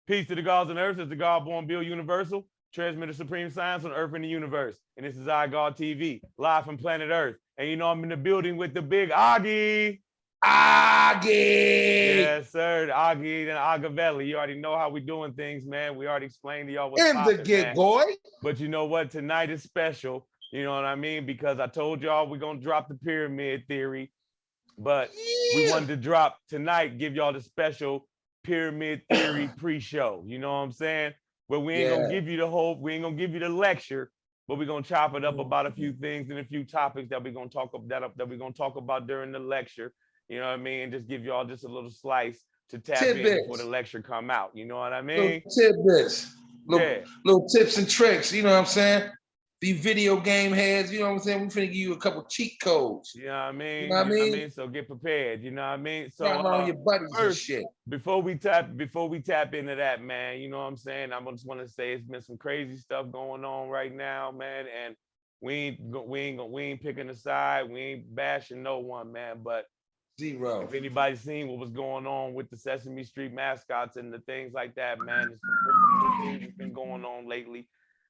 Peace to the gods on earth as the God born Bill Universal, transmitter supreme science on earth and the universe. And this is iGod TV, live from planet Earth. And you know I'm in the building with the Big Auggie. Auggie! Yes, sir. Auggie and Agavelli. You already know how we doing things, man. We already explained to y'all what's In the popping, gig, man. boy. But you know what? Tonight is special. You know what I mean? Because I told y'all we're going to drop the pyramid theory. But we wanted to drop tonight, give y'all the special pyramid theory pre-show. You know what I'm saying? But we ain't gonna give you the whole, we ain't gonna give you the lecture, but we're gonna chop it up about a few things and a few topics that we're gonna talk about that we're gonna talk about during the lecture. You know what I mean? Just give y'all just a little slice to tap in before the lecture come out. You know what I mean? Little tidbits, little tips and tricks. You know what I'm saying? These video game heads, you know what I'm saying? We're finna give you a couple cheat codes. You know what I mean? You know what I mean? So get prepared. You know what I mean? So on your buddies first, and shit. Before we tap into that, man, you know what I'm saying? I just want to say it's been some crazy stuff going on right now, man. And we ain't picking a side. We ain't bashing no one, man. But zero. If anybody's seen what was going on with the Sesame Street mascots and the things like that, man, it's things that's been going on lately.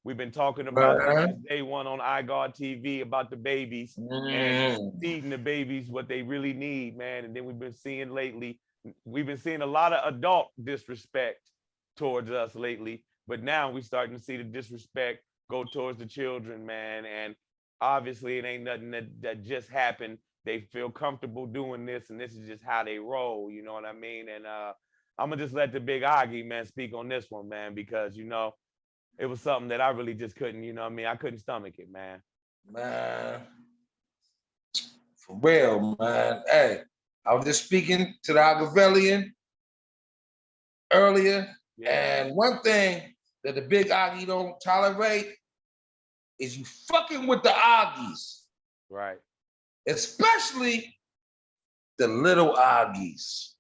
We've been talking about this since day one on iGod TV about the babies and feeding the babies what they really need, man. And then we've been seeing a lot of adult disrespect towards us lately, but now we're starting to see the disrespect go towards the children, man. And obviously it ain't nothing that just happened. They feel comfortable doing this, and this is just how they roll, you know what I mean? And I'm gonna just let the Big Auggie, man, speak on this one, man, because it was something that I really just couldn't, you know what I mean? I couldn't stomach it, man. Man, for real, man. Hey, I was just speaking to the Agavellian earlier, and one thing that the Big Auggie don't tolerate is you fucking with the Aggies. Right. Especially the little Aggies.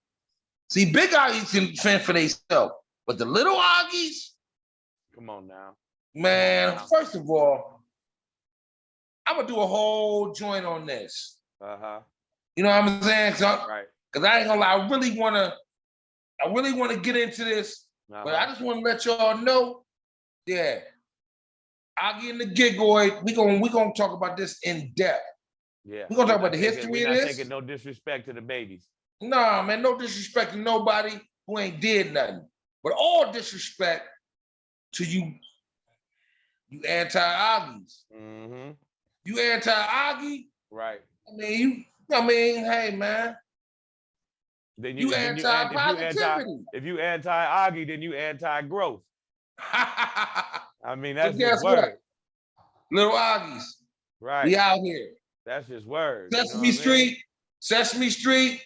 See, Big Aggies can fend for themselves, but the little Aggies, come on now. Man, first of all, I'm gonna do a whole joint on this. You know what I'm saying? Right. Because I ain't gonna lie, I really wanna get into this, but I just wanna let y'all know, Aggie and the Gigoid, we gonna talk about this in depth. Yeah. We're gonna talk about the history of this. We're not taking no disrespect to the babies. Nah, man, no disrespect to nobody who ain't did nothing. But all disrespect to you anti-Aggies. You anti-Aggie? Right. Hey, man. Then you anti-positivity. If you anti-Aggie, then you anti-growth. I mean, that's just word. What? Little Aggies. Right. We out here. That's just word. Sesame Street,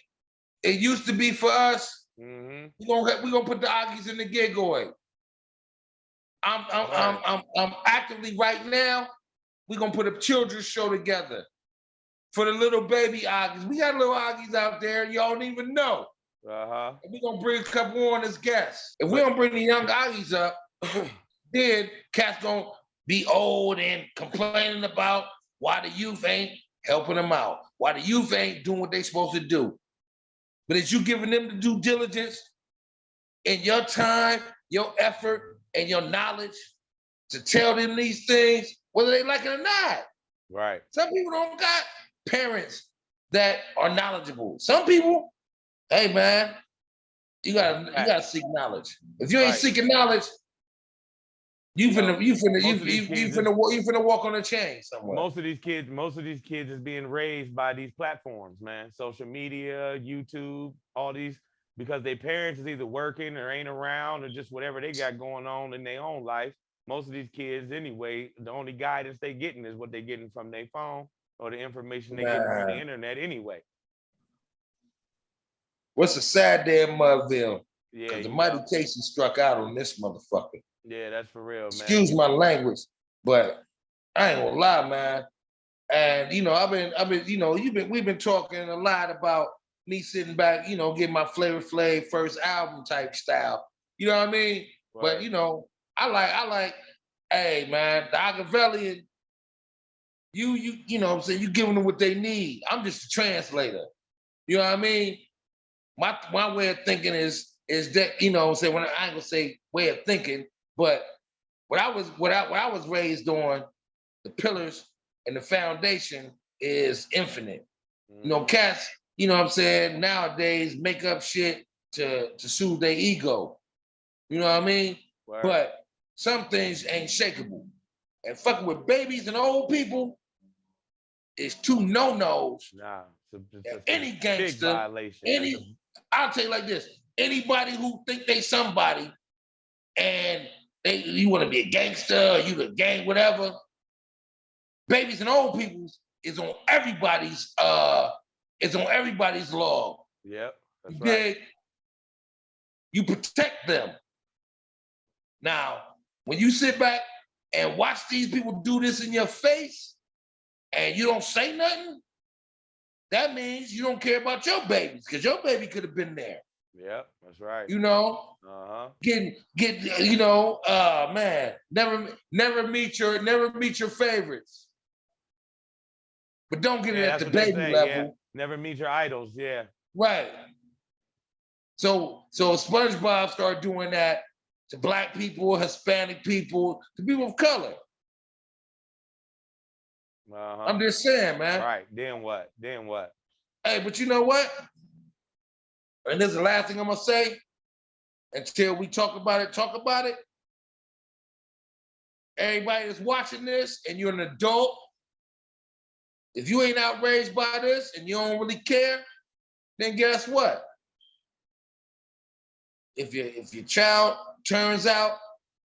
it used to be for us. We're gonna put the Aggies in the Gigoid. I'm actively right now, we're gonna put a children's show together for the little baby Aggies. We got little Aggies out there, y'all don't even know. And we're gonna bring a couple on as guests. If we don't bring the young Aggies up, then cats gonna be old and complaining about why the youth ain't helping them out, why the youth ain't doing what they supposed to do. But it's you giving them the due diligence and your time, your effort, and your knowledge to tell them these things, whether they like it or not. Right. Some people don't got parents that are knowledgeable. Some people, hey man, you gotta seek knowledge. If you ain't seeking knowledge, you finna walk on a chain somewhere. Most of these kids is being raised by these platforms, man. Social media, YouTube, all these, because their parents is either working or ain't around or just whatever they got going on in their own life. Most of these kids, anyway, the only guidance they getting is what they getting from their phone or the information they getting from the internet anyway. What's a sad day in Mudville? Because the mighty Casey struck out on this motherfucker. Yeah, that's for real, man. Excuse my language, but I ain't gonna lie, man. And we've been talking a lot about me sitting back, getting my Flavor Flav first album type style. You know what I mean? Right. But I like, hey man, the Agavellian, you know what I'm saying, you giving them what they need. I'm just a translator. You know what I mean? My way of thinking is is that, you know, say when I ain't gonna say way of thinking, but what I was raised on, the pillars and the foundation is infinite. You know, cats, you know what I'm saying, nowadays make up shit to soothe their ego. You know what I mean? Word. But some things ain't shakeable. And fucking with babies and old people is two no-nos. Nah, it's any gangster, big violation. I'll tell you like this: anybody who think they somebody and you want to be a gangster, or you the gang, whatever. Babies and old people is on everybody's log. Yep, that's right. You protect them. Now, when you sit back and watch these people do this in your face and you don't say nothing, that means you don't care about your babies, because your baby could have been there. Yep, that's right. You know, get you know, man, never meet your favorites, but don't get it at the baby level. Yeah. Never meet your idols. Yeah, right. So SpongeBob started doing that to Black people, Hispanic people, to people of color. I'm just saying, man. Right. Then what? Then what? Hey, but you know what? And this is the last thing I'm gonna say. Until we talk about it. Everybody that's watching this and you're an adult, if you ain't outraged by this and you don't really care, then guess what? If your child turns out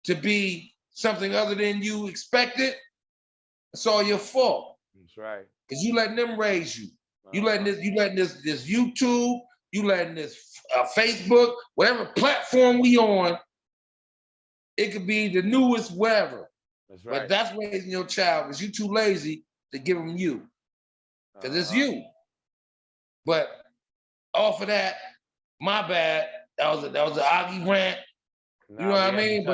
to be something other than you expected, it's all your fault. That's right. Because you letting them raise you. You letting this YouTube, you letting this Facebook, whatever platform we on, it could be the newest wherever. That's right. But that's raising your child because you too lazy to give them you. Because it's you. But off of that, my bad. That was an Auggie rant. You know what I mean?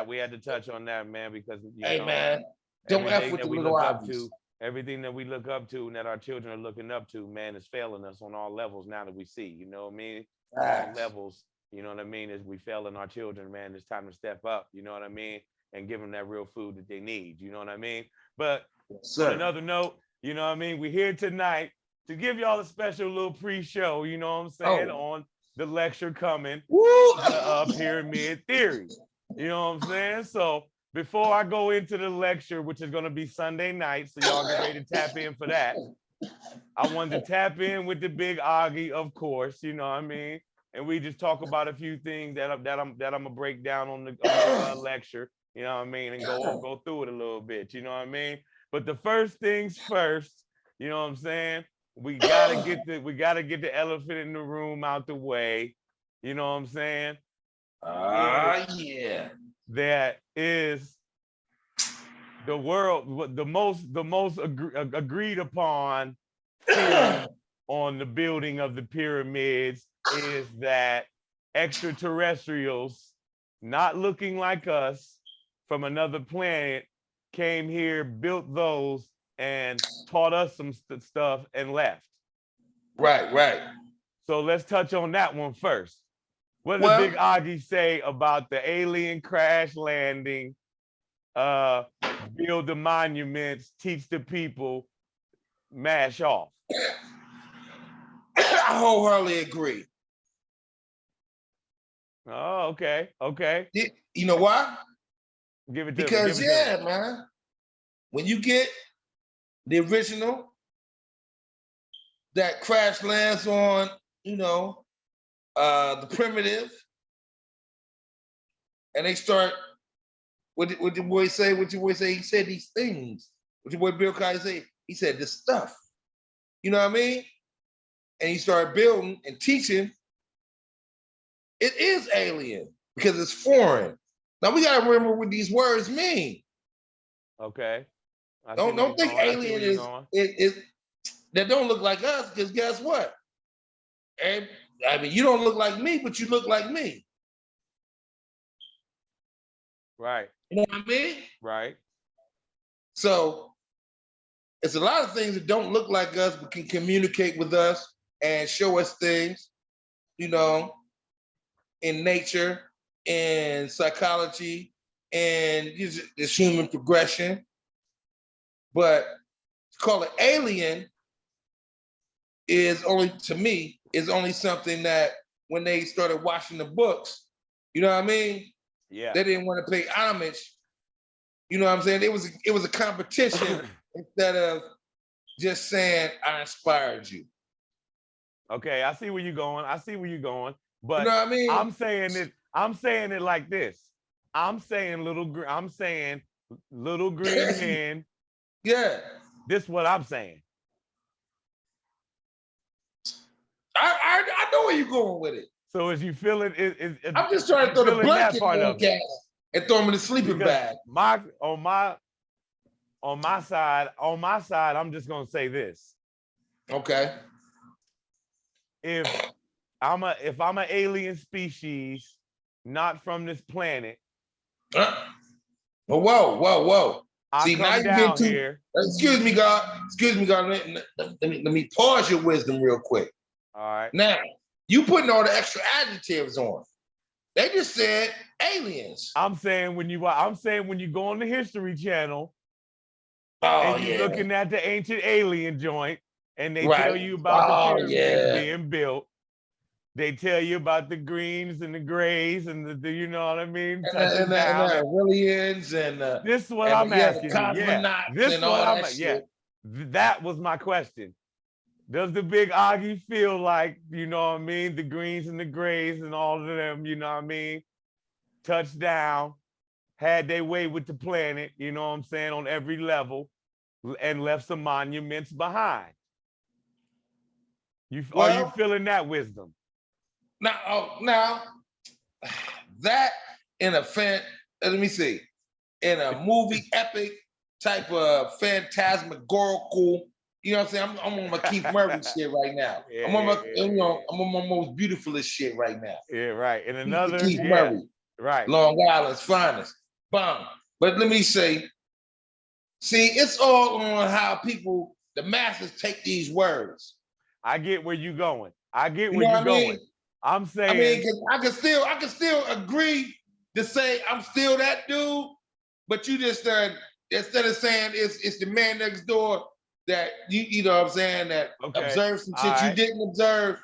We had to touch on that, man, because man, don't F with the little Auggies. Everything that we look up to and that our children are looking up to, man, is failing us on all levels now that we see. You know what I mean? All levels. You know what I mean? As we failing our children, man, it's time to step up. You know what I mean? And give them that real food that they need. You know what I mean? But on another note, you know what I mean? We're here tonight to give y'all a special little pre-show, you know what I'm saying, on the lecture coming, Pyramid Theory. You know what I'm saying? So before I go into the lecture, which is going to be Sunday night, so y'all get ready to tap in for that, I wanted to tap in with the Big Auggie, of course, you know what I mean? And we just talk about a few things that I'm gonna break down on the lecture, you know what I mean, and go through it a little bit, you know what I mean? But the first things first, you know what I'm saying? We gotta get the elephant in the room out the way, you know what I'm saying? Yeah. That is the world, the most agreed upon theory on the building of the pyramids is that extraterrestrials, not looking like us, from another planet, came here, built those, and taught us some stuff and left. Right. So let's touch on that one first. What did Big Auggie say about the alien crash landing, build the monuments, teach the people, mash off? I wholeheartedly agree. Oh, okay. You know why? Give it to me. Because man, when you get the original that crash lands on, you know, the primitive, and they start, what your boy say? He said these things. What your boy Bill Cosby say? He said this stuff. You know what I mean? And he started building and teaching. It is alien because it's foreign. Now we gotta remember what these words mean. Okay. Don't think alien is that don't look like us, because guess what? And I mean, you don't look like me, but you look like me. Right. You know what I mean? Right. So it's a lot of things that don't look like us, but can communicate with us and show us things, you know. in nature, in psychology, and just human progression. But to call it alien is only, to me, is only something that when they started watching the books, you know what I mean? Yeah. They didn't want to pay homage. You know what I'm saying? It was a competition instead of just saying, I inspired you. Okay, I see where you're going. But you know what I mean? I'm saying it like this. I'm saying little green men. Yeah. This is what I'm saying. I know where you're going with it. So as you feel it, I'm just trying to throw the blanket on gas and throw him in the sleeping bag. On my side, I'm just gonna say this. Okay. If I'm an alien species, not from this planet. Whoa. See, now you're getting too, here. Excuse me, God. Let me pause your wisdom real quick. All right. Now, you putting all the extra adjectives on. They just said aliens. I'm saying when you go on the History Channel and you're looking at the ancient alien joint and they tell you about the pyramids being built. They tell you about the greens and the grays and the you know what I mean? And the Aurelians and this is what I'm asking you. Yeah. This is what I'm That was my question. Does the Big Auggie feel like, you know what I mean, the greens and the grays and all of them, you know what I mean, touched down, had their way with the planet, you know what I'm saying, on every level, and left some monuments behind? Are you feeling that wisdom? Now, that in a let me see, in a movie epic type of phantasmagorical, you know what I'm saying? I'm on my Keith Murray shit right now. I'm on my most beautifulest shit right now. Yeah, right. And another Keith Murray, right? Long Island's finest, bang. But let me say, it's all on how people, the masses, take these words. I get where you're going. I'm saying, I can still agree to say I'm still that dude, but you just instead of saying it's the man next door that you know what I'm saying, that observes some shit you didn't observe,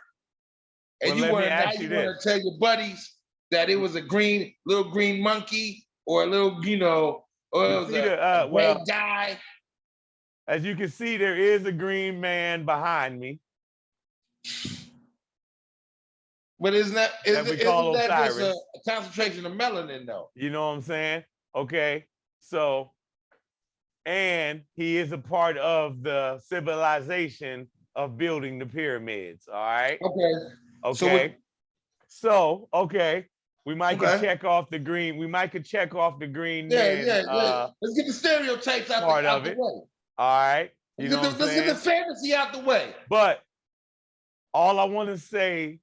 and you want to tell your buddies that it was a little green monkey or a little, or it was a red guy. As you can see, there is a green man behind me. But isn't that just a concentration of melanin, though? You know what I'm saying? Okay. So, and he is a part of the civilization of building the pyramids. All right. Okay. So we might could check off the green. We might could check off the green man. Yeah. Let's get the stereotypes out the way. All right. Let's get the fantasy out the way. But all I want to say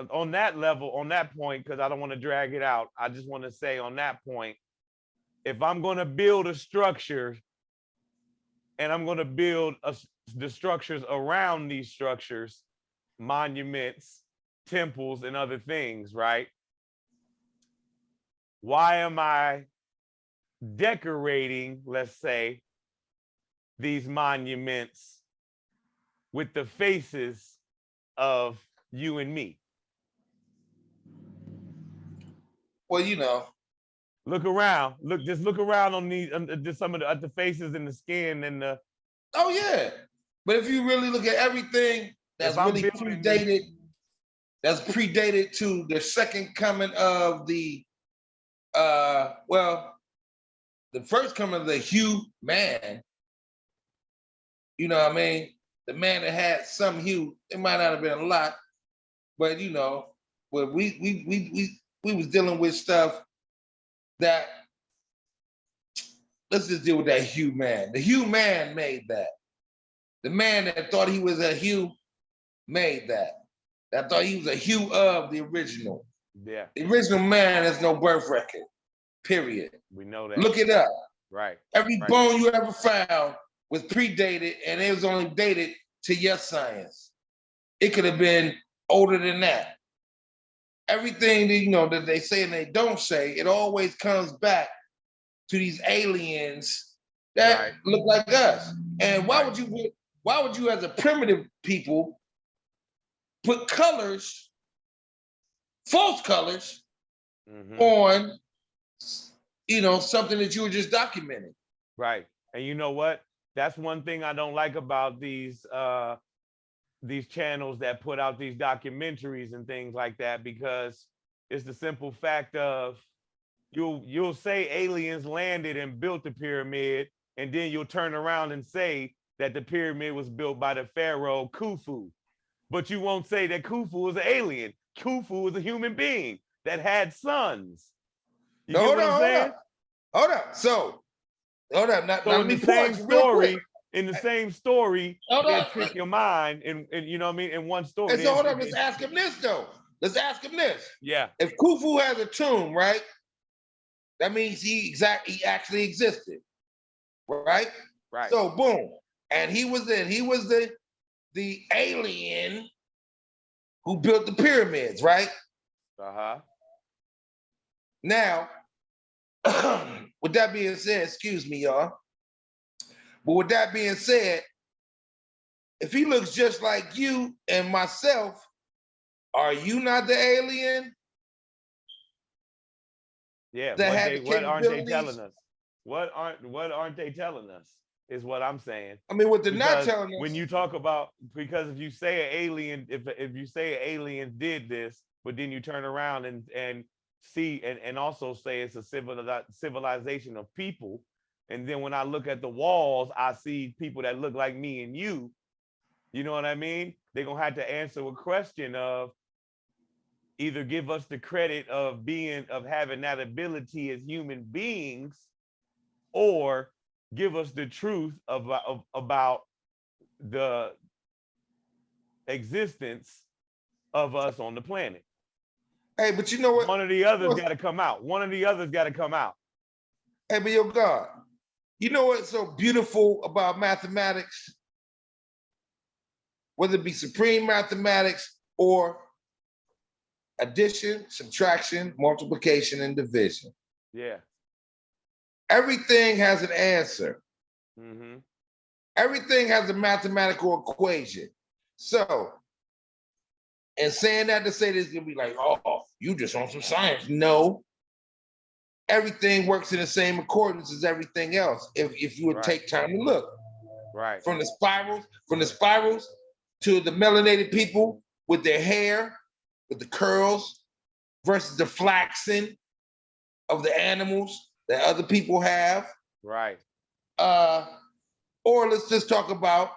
on that level, on that point, because I don't want to drag it out, I just want to say on that point, if I'm going to build a structure and I'm going to build the structures around these structures, monuments, temples, and other things, right? Why am I decorating, let's say, these monuments with the faces of you and me? Well, look around. Just look around on these, just some of the faces and the skin and the. Oh yeah, but if you really look at everything that's really predated, to the second coming of the, the first coming of the hue man. You know what I mean? The man that had some hue. It might not have been a lot, but but we was dealing with stuff that, let's just deal with that hue man. The hue man made that. The man that thought he was a hue made that. That thought he was a hue of the original. Yeah. The original man has no birth record, period. We know that. Look it up. Right. Every bone you ever found was predated, and it was only dated to your science. It could have been older than that. everything that that they say and they don't say, it always comes back to these aliens that look like us. And why would you as a primitive people put colors, false colors, on something that you were just documenting? Right. And you know what? That's one thing I don't like about these channels that put out these documentaries and things like that, because it's the simple fact of you'll say aliens landed and built the pyramid, and then you'll turn around and say that the pyramid was built by the pharaoh Khufu. But you won't say that Khufu was an alien. Khufu was a human being that had sons. You get what I'm saying? Hold up. So in the same story, they trick your mind, and you know what I mean, in one story. And so hold on, let's ask him this though. Let's ask him this. Yeah. If Khufu has a tomb, right? That means he actually existed. Right? Right. So boom. And he was the alien who built the pyramids, right? Uh-huh. Now, with that being said, excuse me, y'all. But with that being said, if he looks just like you and myself, are you not the alien? Yeah. What aren't they telling us? What aren't they telling us? Is what I'm saying. I mean, what they're not telling us. When you talk about, because if you say an alien, if you say an alien did this, but then you turn around and see and also say it's a civilization of people, and then when I look at the walls, I see people that look like me and you. You know what I mean? They're gonna have to answer a question of either give us the credit of having that ability as human beings, or give us the truth about the existence of us on the planet. Hey, but you know what? One of the others got to come out. Hey, but yo, God, you know what's so beautiful about mathematics? Whether it be supreme mathematics or addition, subtraction, multiplication, and division. Yeah. Everything has an answer. Mm-hmm. Everything has a mathematical equation. So, and saying that to say this, you'll be like, oh, you just on some science. No. Everything works in the same accordance as everything else, if you would take time to look. Right. From the spirals to the melanated people with their hair, with the curls, versus the flaxen of the animals that other people have. Right. Or let's just talk about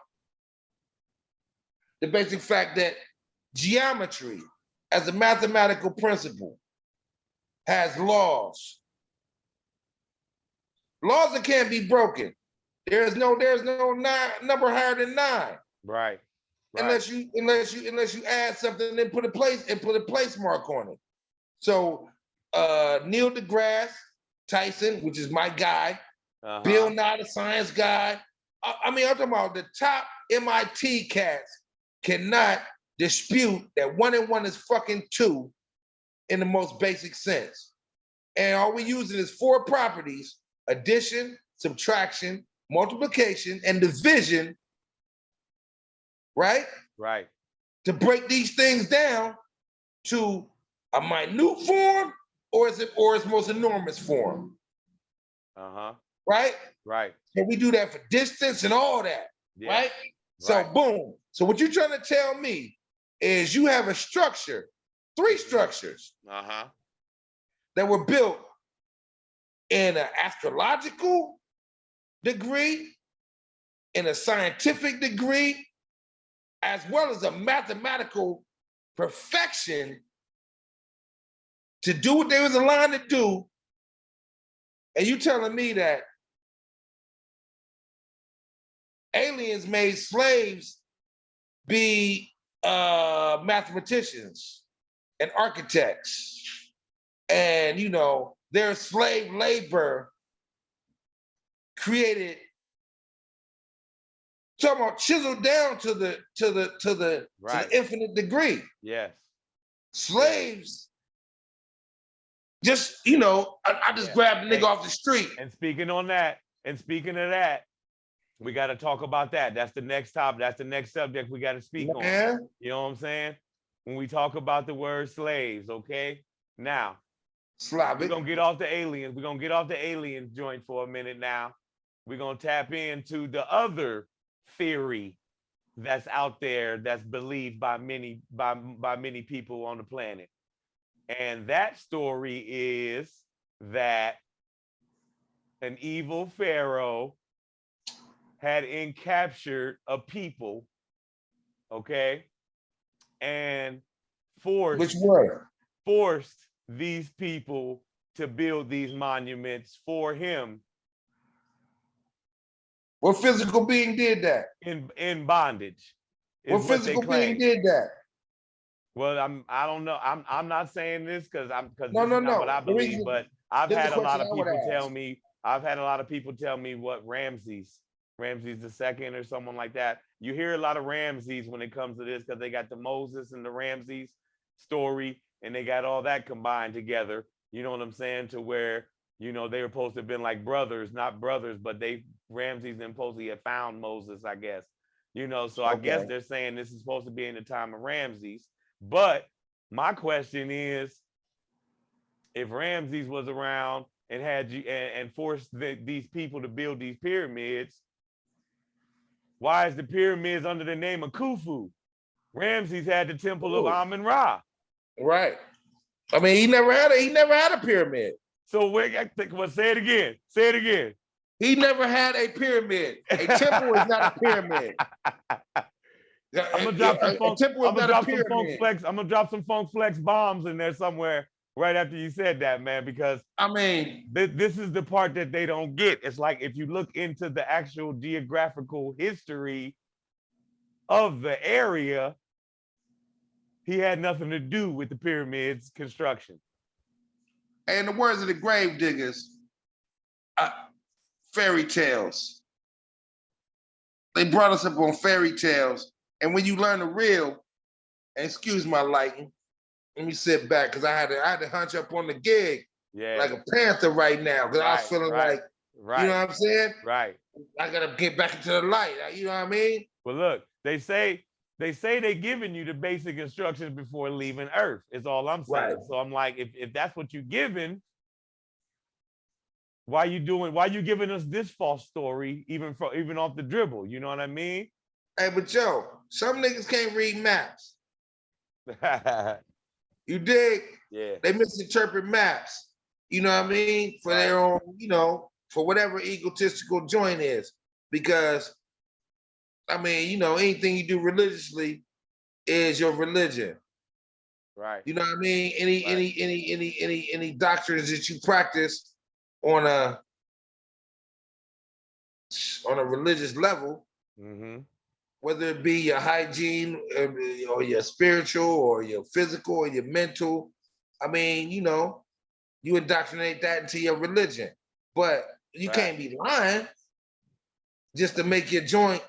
the basic fact that geometry as a mathematical principle has laws. Laws that can't be broken. There's no number higher than 9. Right. Unless you add something and put a place mark on it. So Neil deGrasse Tyson, which is my guy, Bill Nye the Science Guy. I mean, I'm talking about the top MIT cats cannot dispute that 1 and 1 is fucking 2 in the most basic sense. And all we using is 4 properties: addition, subtraction, multiplication, and division, right? Right. To break these things down to a minute form or its most enormous form. Right? Right. So we do that for distance and all that, right? So boom. So what you're trying to tell me is you have a structure, 3 structures that were built in an astrological degree, in a scientific degree, as well as a mathematical perfection to do what they was aligned to do. And you telling me that aliens made slaves be mathematicians and architects, and their slave labor created, talking about chiseled down to the infinite degree. Yes. Slaves just, I just grabbed a nigga off the street. And speaking of that, we got to talk about that. That's the next topic. That's the next subject we got to speak on. You know what I'm saying? When we talk about the word slaves, okay? Now, Slavic. we're going to get off the aliens. We're going to get off the alien joint for a minute now. We're going to tap into the other theory that's out there that's believed by many people on the planet. And that story is that an evil pharaoh had captured a people, okay, and forced these people to build these monuments for him. What physical being did that? In bondage. What physical being did that? Well, I don't know. I'm not saying this because no. What I believe, but I've had a lot of people tell me. I've had a lot of people tell me what Ramses II or someone like that. You hear a lot of Ramses when it comes to this because they got the Moses and the Ramses story, and they got all that combined together. You know what I'm saying? To where, they were supposed to have been like brothers, not brothers, but Ramses and supposedly had found Moses, I guess. So I guess they're saying this is supposed to be in the time of Ramses. But my question is, if Ramses was around and had you and forced these people to build these pyramids, why is the pyramids under the name of Khufu? Ramses had the temple of Amun-Ra. Right. I mean, he never had a pyramid. So say it again. Say it again. He never had a pyramid. A temple is not a pyramid. I'm gonna drop some funk flex bombs in there somewhere right after you said that, man, because this is the part that they don't get. It's like if you look into the actual geographical history of the area, he had nothing to do with the pyramids construction. And the words of the grave diggers, fairy tales. They brought us up on fairy tales. And when you learn the real, and excuse my lighting, let me sit back because I had to hunch up on the gig like a panther right now because I was feeling you know what I'm saying? Right. I gotta get back into the light. You know what I mean? Well, look, they say they're giving you the basic instructions before leaving Earth. Is all I'm saying. Right. So I'm like, if that's what you're giving, why you giving us this false story even off the dribble? You know what I mean? Hey, but Joe, some niggas can't read maps. You dig? Yeah. They misinterpret maps. You know what I mean? For their own, for whatever egotistical joint is. Because, anything you do religiously is your religion. Right. You know what I mean? Any doctrines that you practice on a religious level, whether it be your hygiene or your spiritual or your physical or your mental, you indoctrinate that into your religion. But you can't be lying just to make your joint,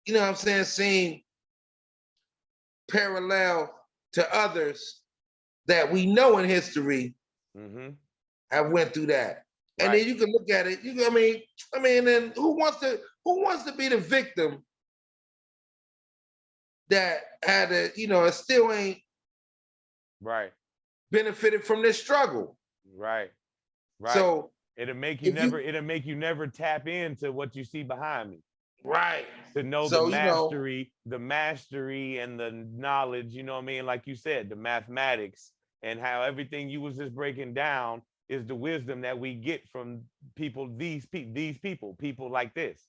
seem parallel to others that we know in history have went through that. And then you can look at it, then who wants to be the victim that had it still ain't benefited from this struggle. Right. So it'll make you never tap into what you see behind me. Right. To know the mastery and the knowledge, you know what I mean? Like you said, the mathematics and how everything you was just breaking down is the wisdom that we get from people, these people like this,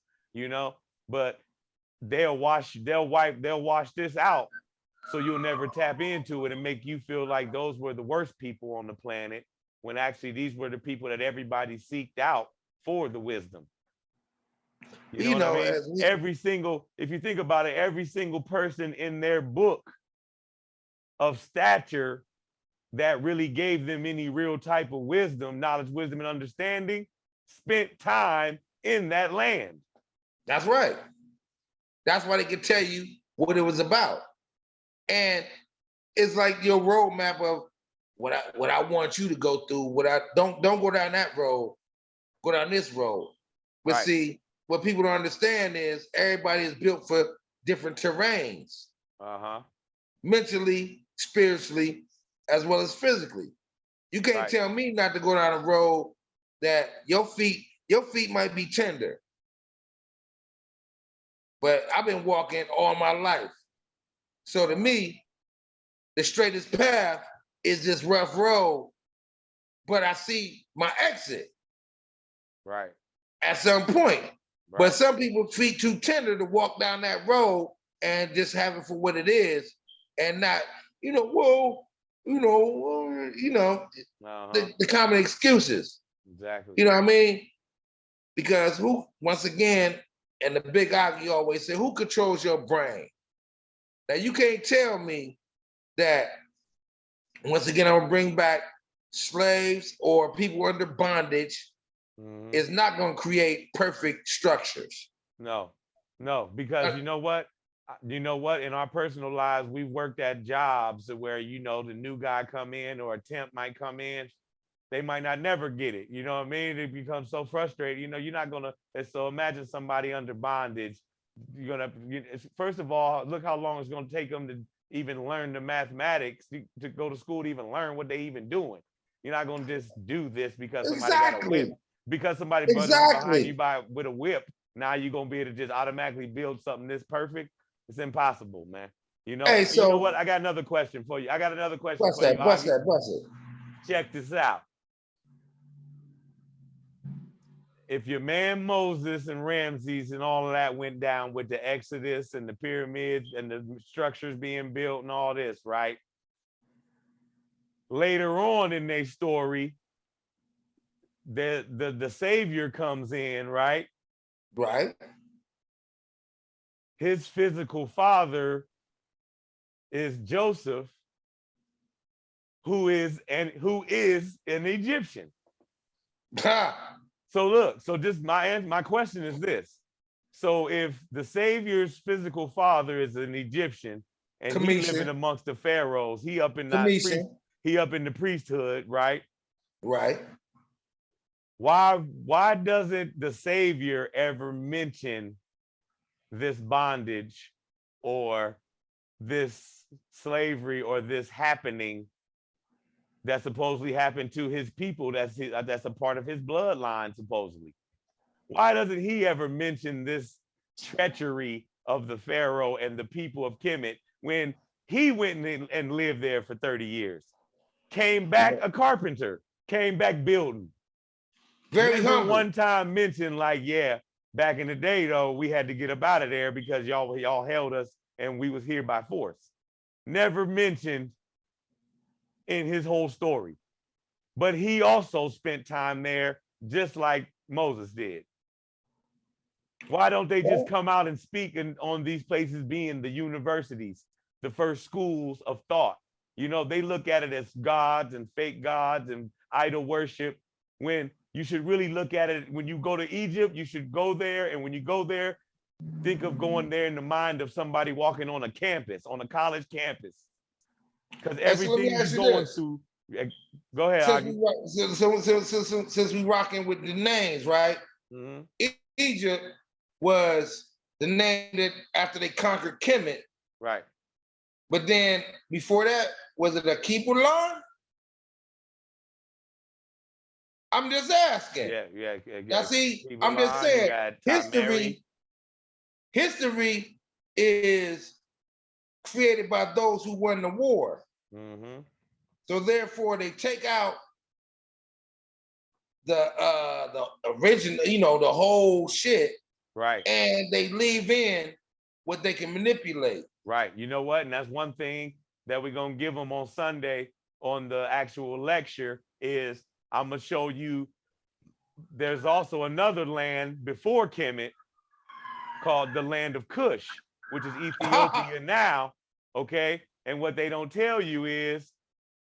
but they'll wash this out so you'll never tap into it and make you feel like those were the worst people on the planet when actually these were the people that everybody seeked out for the wisdom. You know what I mean? If you think about it, every single person in their book of stature that really gave them any real type of wisdom, knowledge, wisdom, and understanding spent time in that land. That's right. That's why they could tell you what it was about. And it's like your roadmap of what I want you to go through, don't go down that road, go down this road. But see, what people don't understand is everybody is built for different terrains. Mentally, spiritually, as well as physically. You can't tell me not to go down a road that your feet might be tender. But I've been walking all my life. So to me, the straightest path is this rough road, but I see my exit. Right. At some point. Right. But some people's feet too tender to walk down that road and just have it for what it is and not, the common excuses. Exactly. You know what I mean? Because once again, and the Big Auggie always say, who controls your brain? Now you can't tell me that, once again, I'm gonna bring back slaves or people under bondage is not gonna create perfect structures. No, because you know what? In our personal lives, we've worked at jobs where, the new guy come in or a temp might come in. They might not never get it. You know what I mean? They become so frustrated. You're not gonna. So imagine somebody under bondage. First of all, look how long it's gonna take them to even learn the mathematics, to go to school to even learn what they even doing. You're not gonna just do this because somebody got a whip. Because somebody buzzed behind you with a whip. Now you're gonna be able to just automatically build something this perfect. It's impossible, man. Hey, so you know what? I got another question for you. Bust it. Check this out. If your man Moses and Ramses and all of that went down with the Exodus and the pyramids and the structures being built and all this, right? Later on in their story, the Savior comes in, right? Right. His physical father is Joseph, who is an Egyptian. So look, just my question is this. So if the Savior's physical father is an Egyptian and he living amongst the pharaohs, he up in the priesthood, right? Right. Why doesn't the Savior ever mention this bondage or this slavery or this happening that supposedly happened to his people? That's a part of his bloodline, supposedly. Why doesn't he ever mention this treachery of the Pharaoh and the people of Kemet when he went and lived there for 30 years? Came back a carpenter, came back building. Very humble. One time mentioned like, yeah, back in the day though, we had to get up out of there because y'all held us and we was here by force. Never mentioned in his whole story. But he also spent time there just like Moses did. Why don't they just come out and speak on these places being the universities, the first schools of thought? They look at it as gods and fake gods and idol worship, when you should really look at it, when you go to Egypt, you should go there. And when you go there, think of going there in the mind of somebody walking on a campus, on a college campus. Because everything you're going through. Go ahead, since we rocking with the names, right? Egypt was the name that after they conquered Kemet. Right. But then before that, was it Akipulan? I'm just asking. Yeah. Now see, I'm just saying, history is created by those who won the war. So therefore, they take out the original, the whole shit, right? And they leave in what they can manipulate. Right. You know what? And that's one thing that we're gonna give them on Sunday on the actual lecture is I'm gonna show you. There's also another land before Kemet called the land of Cush, which is Ethiopia now. Okay. And what they don't tell you is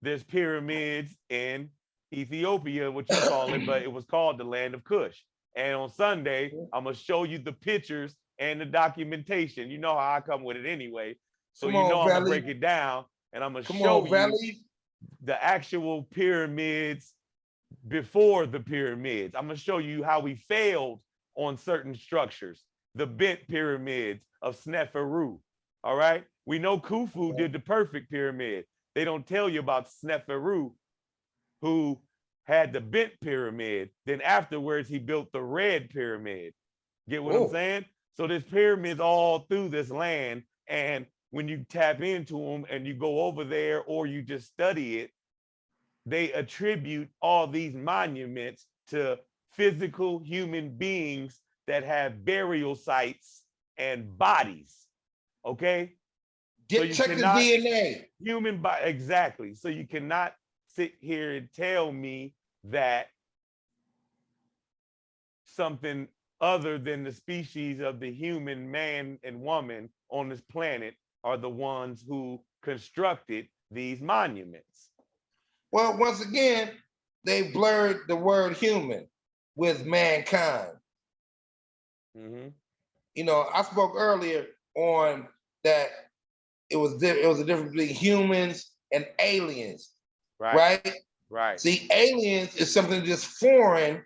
there's pyramids in Ethiopia, what you call it, but it was called the land of Cush. And on Sunday, I'm going to show you the pictures and the documentation. You know how I come with it anyway. So I'm going to break it down and I'm going to show you the actual pyramids before the pyramids. I'm gonna show you how we failed on certain structures. The bent pyramids of Sneferu. All right. We know Khufu did the perfect pyramid. They don't tell you about Sneferu, who had the bent pyramid. Then afterwards, he built the red pyramid. Get what I'm saying? So there's pyramids all through this land. And when you tap into them and you go over there or you just study it, they attribute all these monuments to physical human beings that have burial sites and bodies. Okay? Check the DNA. Human body, exactly. So you cannot sit here and tell me that something other than the species of the human man and woman on this planet are the ones who constructed these monuments. Well, once again, they blurred the word human with mankind. Mm-hmm. You know, I spoke earlier on that it was a difference between humans and aliens, right? Right. See, aliens is something just foreign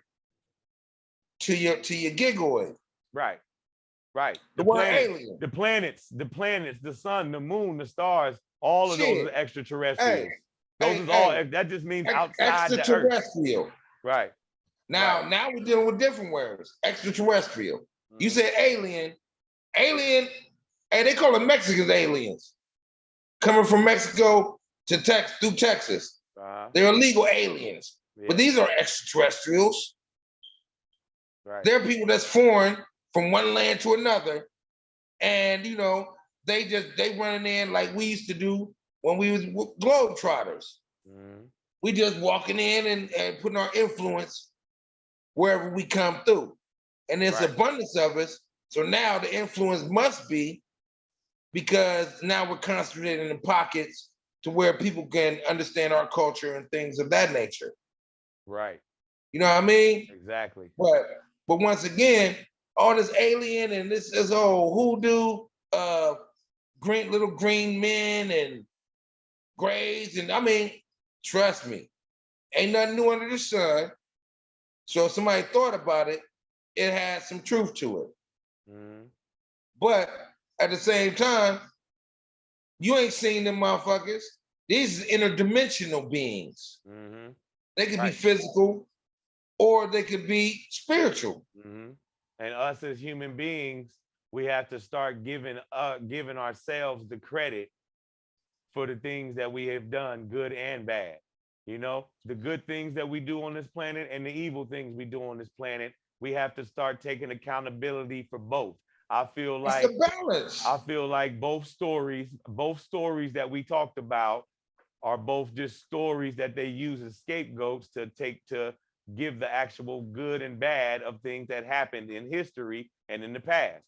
to your gigoid. Right. The word alien. The planets, the sun, the moon, the stars, all of those are extraterrestrials. Those is all. That just means outside the Earth. Extraterrestrial. Right. Now we're dealing with different words. Extraterrestrial. Mm-hmm. You said alien. Alien. Hey, they call them Mexicans aliens. Coming from Mexico to through Texas. They're illegal aliens. Yeah. But these are extraterrestrials. Right. They're people that's foreign from one land to another. And you know, they running in like we used to do when we was globetrotters. Mm-hmm. We just walking in and putting our influence wherever we come through. And there's abundance of us. So now the influence must be, because now we're concentrated in pockets to where people can understand our culture and things of that nature. Right. You know what I mean? Exactly. But once again, all this alien and this hoodoo, little green men and grays, and I mean, trust me, ain't nothing new under the sun. So if somebody thought about it, it has some truth to it. Mm-hmm. But at the same time, you ain't seen them motherfuckers. These are interdimensional beings. Mm-hmm. They could be physical or they could be spiritual. Mm-hmm. And us as human beings, we have to start giving ourselves the credit for the things that we have done, good and bad. You know, the good things that we do on this planet and the evil things we do on this planet, we have to start taking accountability for both. I feel like both stories that we talked about are both just stories that they use as scapegoats to give the actual good and bad of things that happened in history and in the past.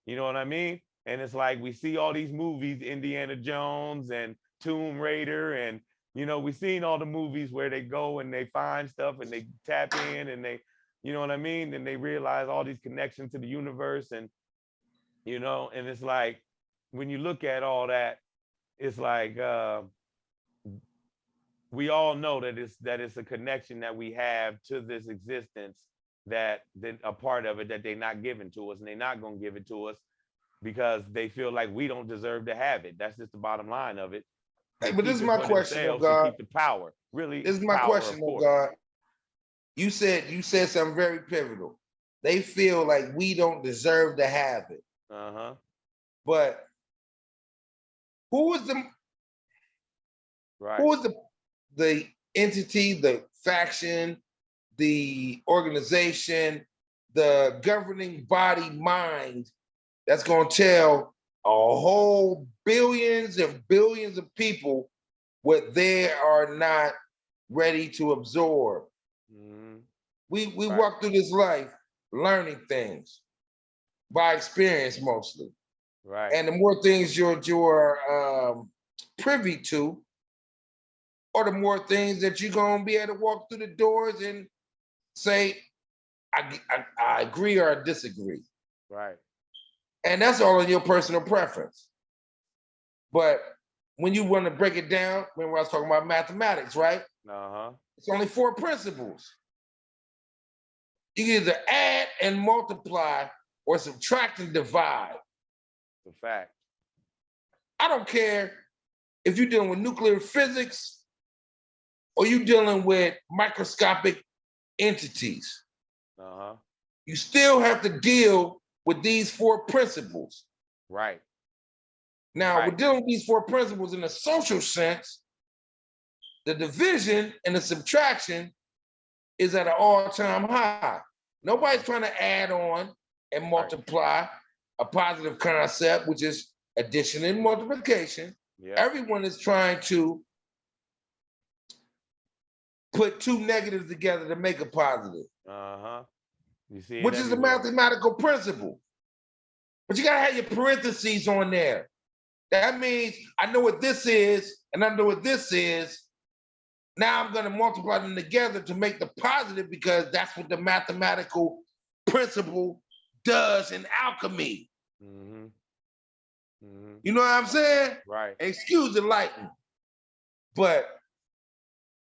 You know what I mean? And it's like we see all these movies, Indiana Jones and Tomb Raider, and you know, we've seen all the movies where they go and they find stuff and they tap in and they, you know what I mean? And they realize all these connections to the universe, and you know, and it's like when you look at all that, it's like we all know that it's a connection that we have to this existence, that a part of it that they're not giving to us, and they're not going to give it to us because they feel like we don't deserve to have it. That's just the bottom line of it. Hey, but this is my question, oh God. Keep the power. Really, this is my question, oh God. You said something very pivotal. They feel like we don't deserve to have it. Uh-huh. But who is the entity, the faction, the organization, the governing body mind that's going to tell a whole billions and billions of people what they are not ready to absorb? Mm-hmm. We walk through this life learning things by experience mostly. Right. And the more things you're privy to, or the more things that you're gonna be able to walk through the doors and say, I agree or I disagree. Right. And that's all in your personal preference. But when you want to break it down, remember I was talking about mathematics, right? Uh-huh. It's only 4 principles. You can either add and multiply or subtract and divide. It's a fact. I don't care if you're dealing with nuclear physics or you're dealing with microscopic entities. Uh-huh. You still have to deal with these 4 principles. Right. Now, we're dealing with these 4 principles in a social sense. The division and the subtraction is at an all-time high. Nobody's trying to add on and multiply a positive concept, which is addition and multiplication. Yeah. Everyone is trying to put 2 negatives together to make a positive. Uh-huh. You see, which is a mathematical principle. But you gotta have your parentheses on there. That means I know what this is, and I know what this is. Now I'm gonna multiply them together to make the positive because that's what the mathematical principle does in alchemy. Mm-hmm. Mm-hmm. You know what I'm saying? Right. Excuse the lightning. But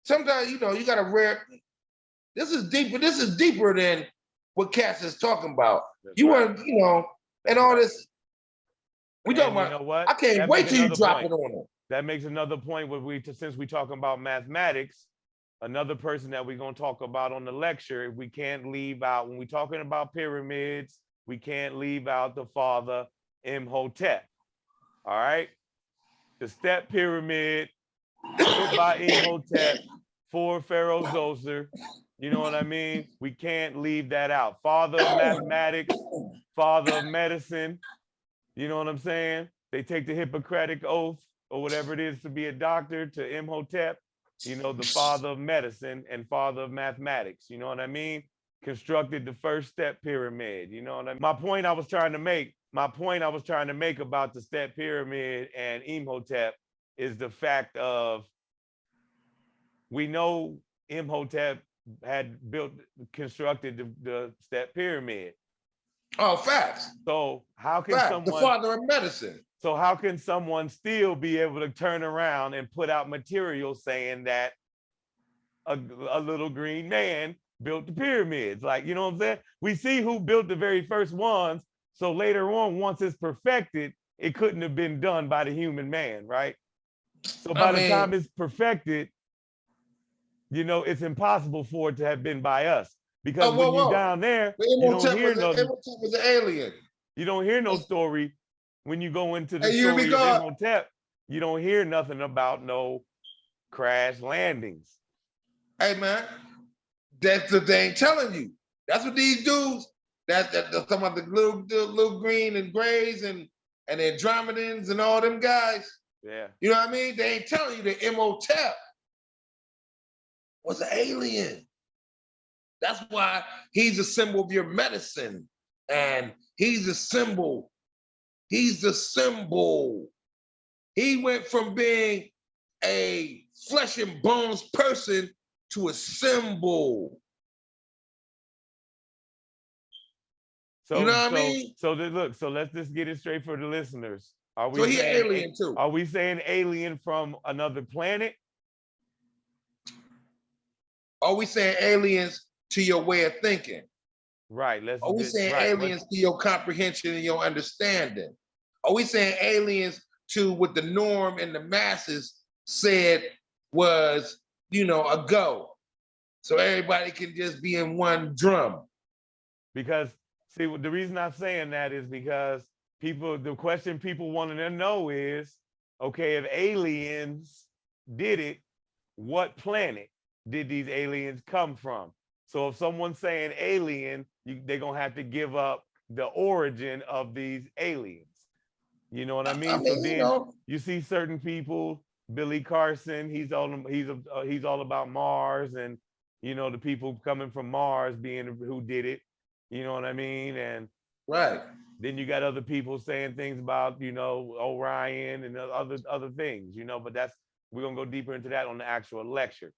sometimes, you gotta this is deeper than what Cass is talking about. That's You right. want, and all this. We talking about. You know what? I can't wait till you drop it on them. That makes another point since we talking about mathematics, another person that we're gonna talk about on the lecture, we can't leave out when we're talking about pyramids, we can't leave out the father Imhotep. All right. The step pyramid built by Imhotep for Pharaoh Zoser. You know what I mean? We can't leave that out. Father of mathematics, father of medicine. You know what I'm saying? They take the Hippocratic oath or whatever it is to be a doctor to Imhotep, the father of medicine and father of mathematics. You know what I mean? Constructed the first step pyramid. You know what I mean? My point I was trying to make about the step pyramid and Imhotep is the fact of we know Imhotep had constructed the step pyramid. Oh, facts. So how can someone, the father of medicine? So how can someone still be able to turn around and put out material saying that a little green man built the pyramids? Like, you know what I'm saying? We see who built the very first ones. So later on, once it's perfected, it couldn't have been done by the human man, right? So by the time it's perfected, it's impossible for it to have been by us. Because when you're down there, you don't hear Imhotep was an alien. You don't hear no story when you go into the story of Imhotep. You don't hear nothing about no crash landings. Hey man, that's the thing telling you. That's what these dudes. They're talking about the little green and grays and the Andromedans and all them guys. Yeah. You know what I mean? They ain't telling you that Imhotep was an alien. That's why he's a symbol of your medicine. And he's a symbol. He's the symbol. He went from being a flesh and bones person to a symbol. So, you know what I mean? So let's just get it straight for the listeners. Are we so he alien too? Are we saying alien from another planet? Are we saying aliens to your way of thinking? Right. Are we saying aliens to your comprehension and your understanding? Are we saying aliens to what the norm and the masses said was, a go? So everybody can just be in one drum. Because, see, the reason I'm saying that is because the question people want to know is, okay, if aliens did it, what planet did these aliens come from? So if someone's saying alien, they're going to have to give up the origin of these aliens. You know what I mean? So then you see certain people, Billy Carson, he's all about Mars and, the people coming from Mars being who did it. You know what I mean? And then you got other people saying things about, Orion and other things, but we're going to go deeper into that on the actual lecture.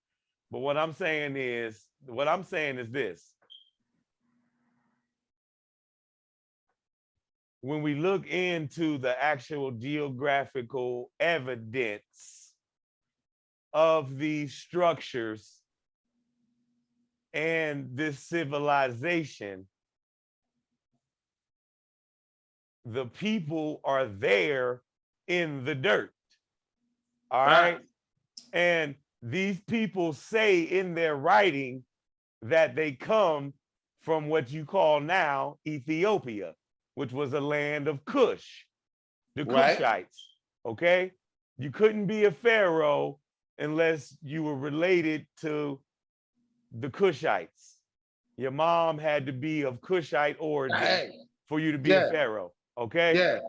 But what I'm saying is this. when we look into the actual geographical evidence of these structures and this civilization, the people are there in the dirt. All right. And these people say in their writing that they come from what you call now Ethiopia, which was a land of Cush, the Cushites. Okay. You couldn't be a pharaoh unless you were related to the Cushites. Your mom had to be of Cushite origin for you to be a pharaoh. Okay. Yeah.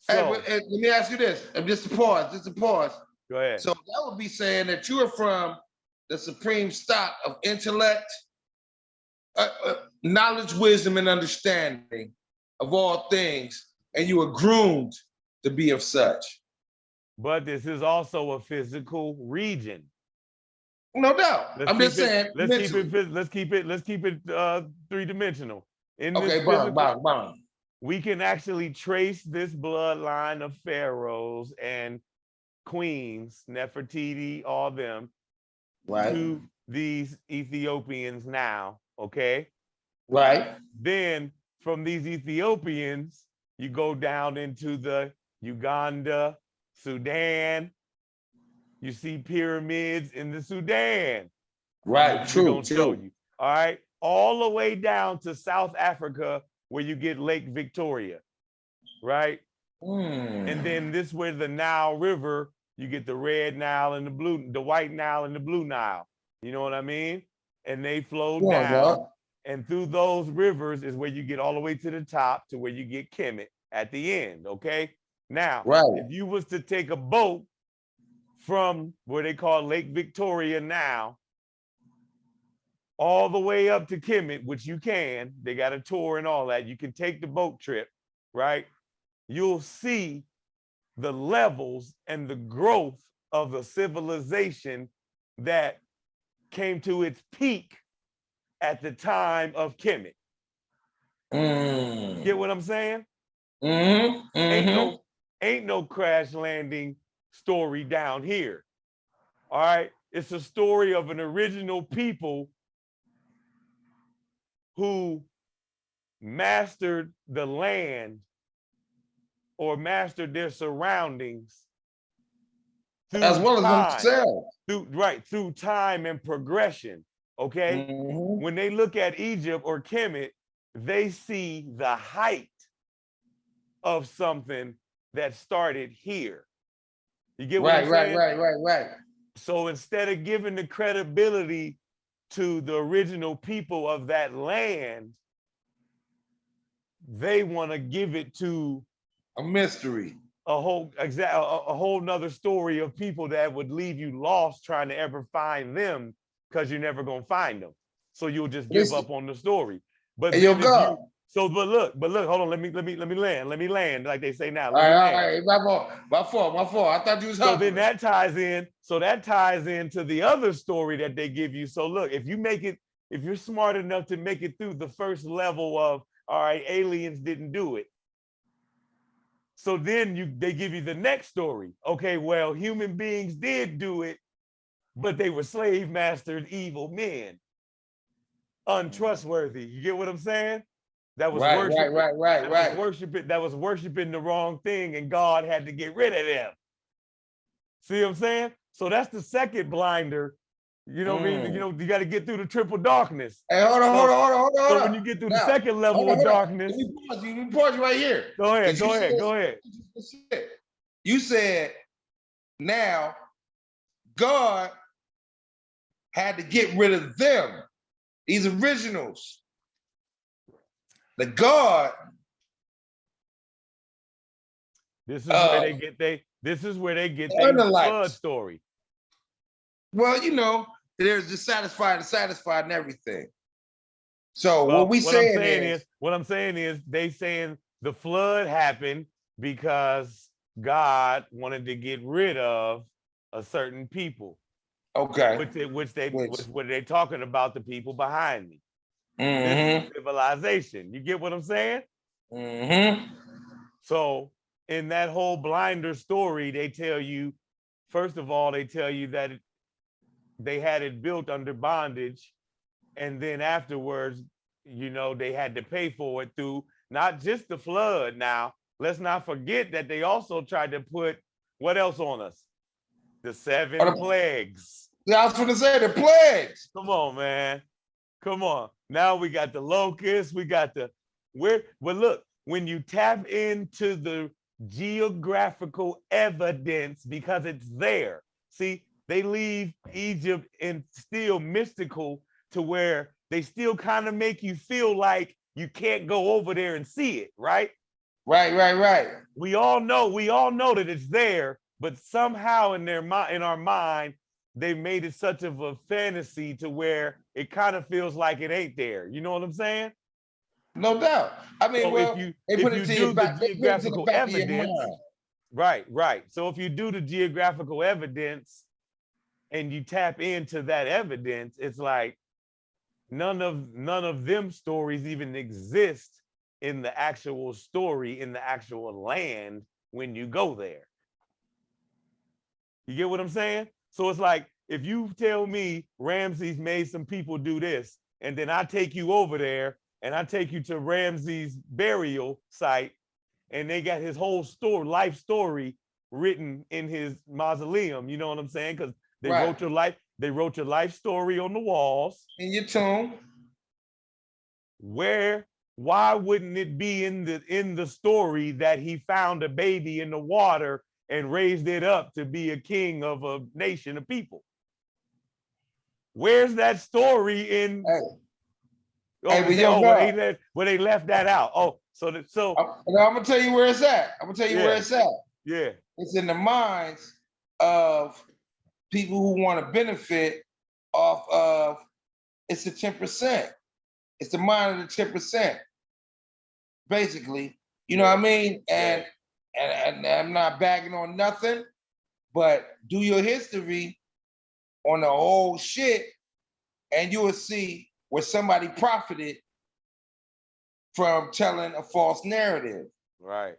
So let me ask you this. Just a pause. Go ahead. So that would be saying that you are from the supreme stock of intellect, knowledge, wisdom, and understanding of all things, and you were groomed to be of such. But this is also a physical region. No doubt. I'm just saying. Let's keep it three-dimensional. We can actually trace this bloodline of pharaohs and queens, Nefertiti, all them, to these Ethiopians now. Okay. Right. Then from these Ethiopians, you go down into the Uganda, Sudan. You see pyramids in the Sudan. Right, true. Show you. All right. All the way down to South Africa, where you get Lake Victoria. Right. And then this where the Nile River, you get the red Nile and the white Nile and the blue Nile. You know what I mean? And they flow down. And through those rivers is where you get all the way to the top to where you get Kemet at the end. Okay. Now, if you was to take a boat from where they call Lake Victoria now, all the way up to Kemet, which you can, they got a tour and all that. You can take the boat trip, right? You'll see the levels and the growth of a civilization that came to its peak at the time of Kemet. Get what I'm saying? Ain't no crash landing story down here. All right. It's a story of an original people who mastered the land or mastered their surroundings as well as themselves. Through time and progression. Okay. When they look at Egypt or Kemet, they see the height of something that started here. You get what I'm saying? Right. So instead of giving the credibility to the original people of that land, they want to give it to a mystery, a whole nother story of people that would leave you lost trying to ever find them, because you're never gonna find them. So you'll just give up on the story. But hey, then but look, hold on, let me land, like they say now. All right, my fault. I thought you was helping. So then that ties into the other story that they give you. So look, if you're smart enough to make it through the first level of, all right, aliens didn't do it. So then they give you the next story. Okay, well, human beings did do it, but they were slave mastered evil men, untrustworthy. You get what I'm saying? That was That was worshiping the wrong thing, and God had to get rid of them. See what I'm saying? So that's the second blinder. You know what I mean? You know, you got to get through the triple darkness. Hey, hold on. So when you get through the second level of darkness, let me pause you right here. Go ahead. You said now God had to get rid of them, these originals. The God. This is where they get their blood story. Well, you know, there's dissatisfied and everything. So what I'm saying is they saying the flood happened because God wanted to get rid of a certain people. Okay. Which they're talking about the people behind me. This is civilization. You get what I'm saying? Mm-hmm. So in that whole blinder story, they tell you, first of all, they tell you that they had it built under bondage. And then afterwards, they had to pay for it through not just the flood. Now, let's not forget that they also tried to put what else on us? The 7 plagues. Yeah, I was going to say the plagues. Come on, man. Come on. Now we got the locusts. We got well, look, when you tap into the geographical evidence, because it's there. See, they leave Egypt and still mystical to where they still kind of make you feel like you can't go over there and see it, right? Right. We all know that it's there, but somehow in our mind, they made it such of a fantasy to where it kind of feels like it ain't there. You know what I'm saying? No doubt. I mean, so well, if you do the geographical evidence, right. So if you do the geographical evidence and you tap into that evidence, it's like none of them stories even exist in the actual story, in the actual land when you go there. You get what I'm saying? So it's like, if you tell me Ramses made some people do this, and then I take you over there and I take you to Ramses' burial site, and they got his whole life story written in his mausoleum, you know what I'm saying? Because they wrote your life story on the walls. In your tomb. Why wouldn't it be in the story that he found a baby in the water and raised it up to be a king of a nation of people? Where's that story in? Where they left that out. I'm gonna tell you where it's at. Where it's at. Yeah. It's in the minds of people who want to benefit off of. It's the 10%. It's the mind of the 10%. Basically, you know what I mean? And I'm not bagging on nothing, but do your history on the whole shit, and you will see where somebody profited from telling a false narrative. Right.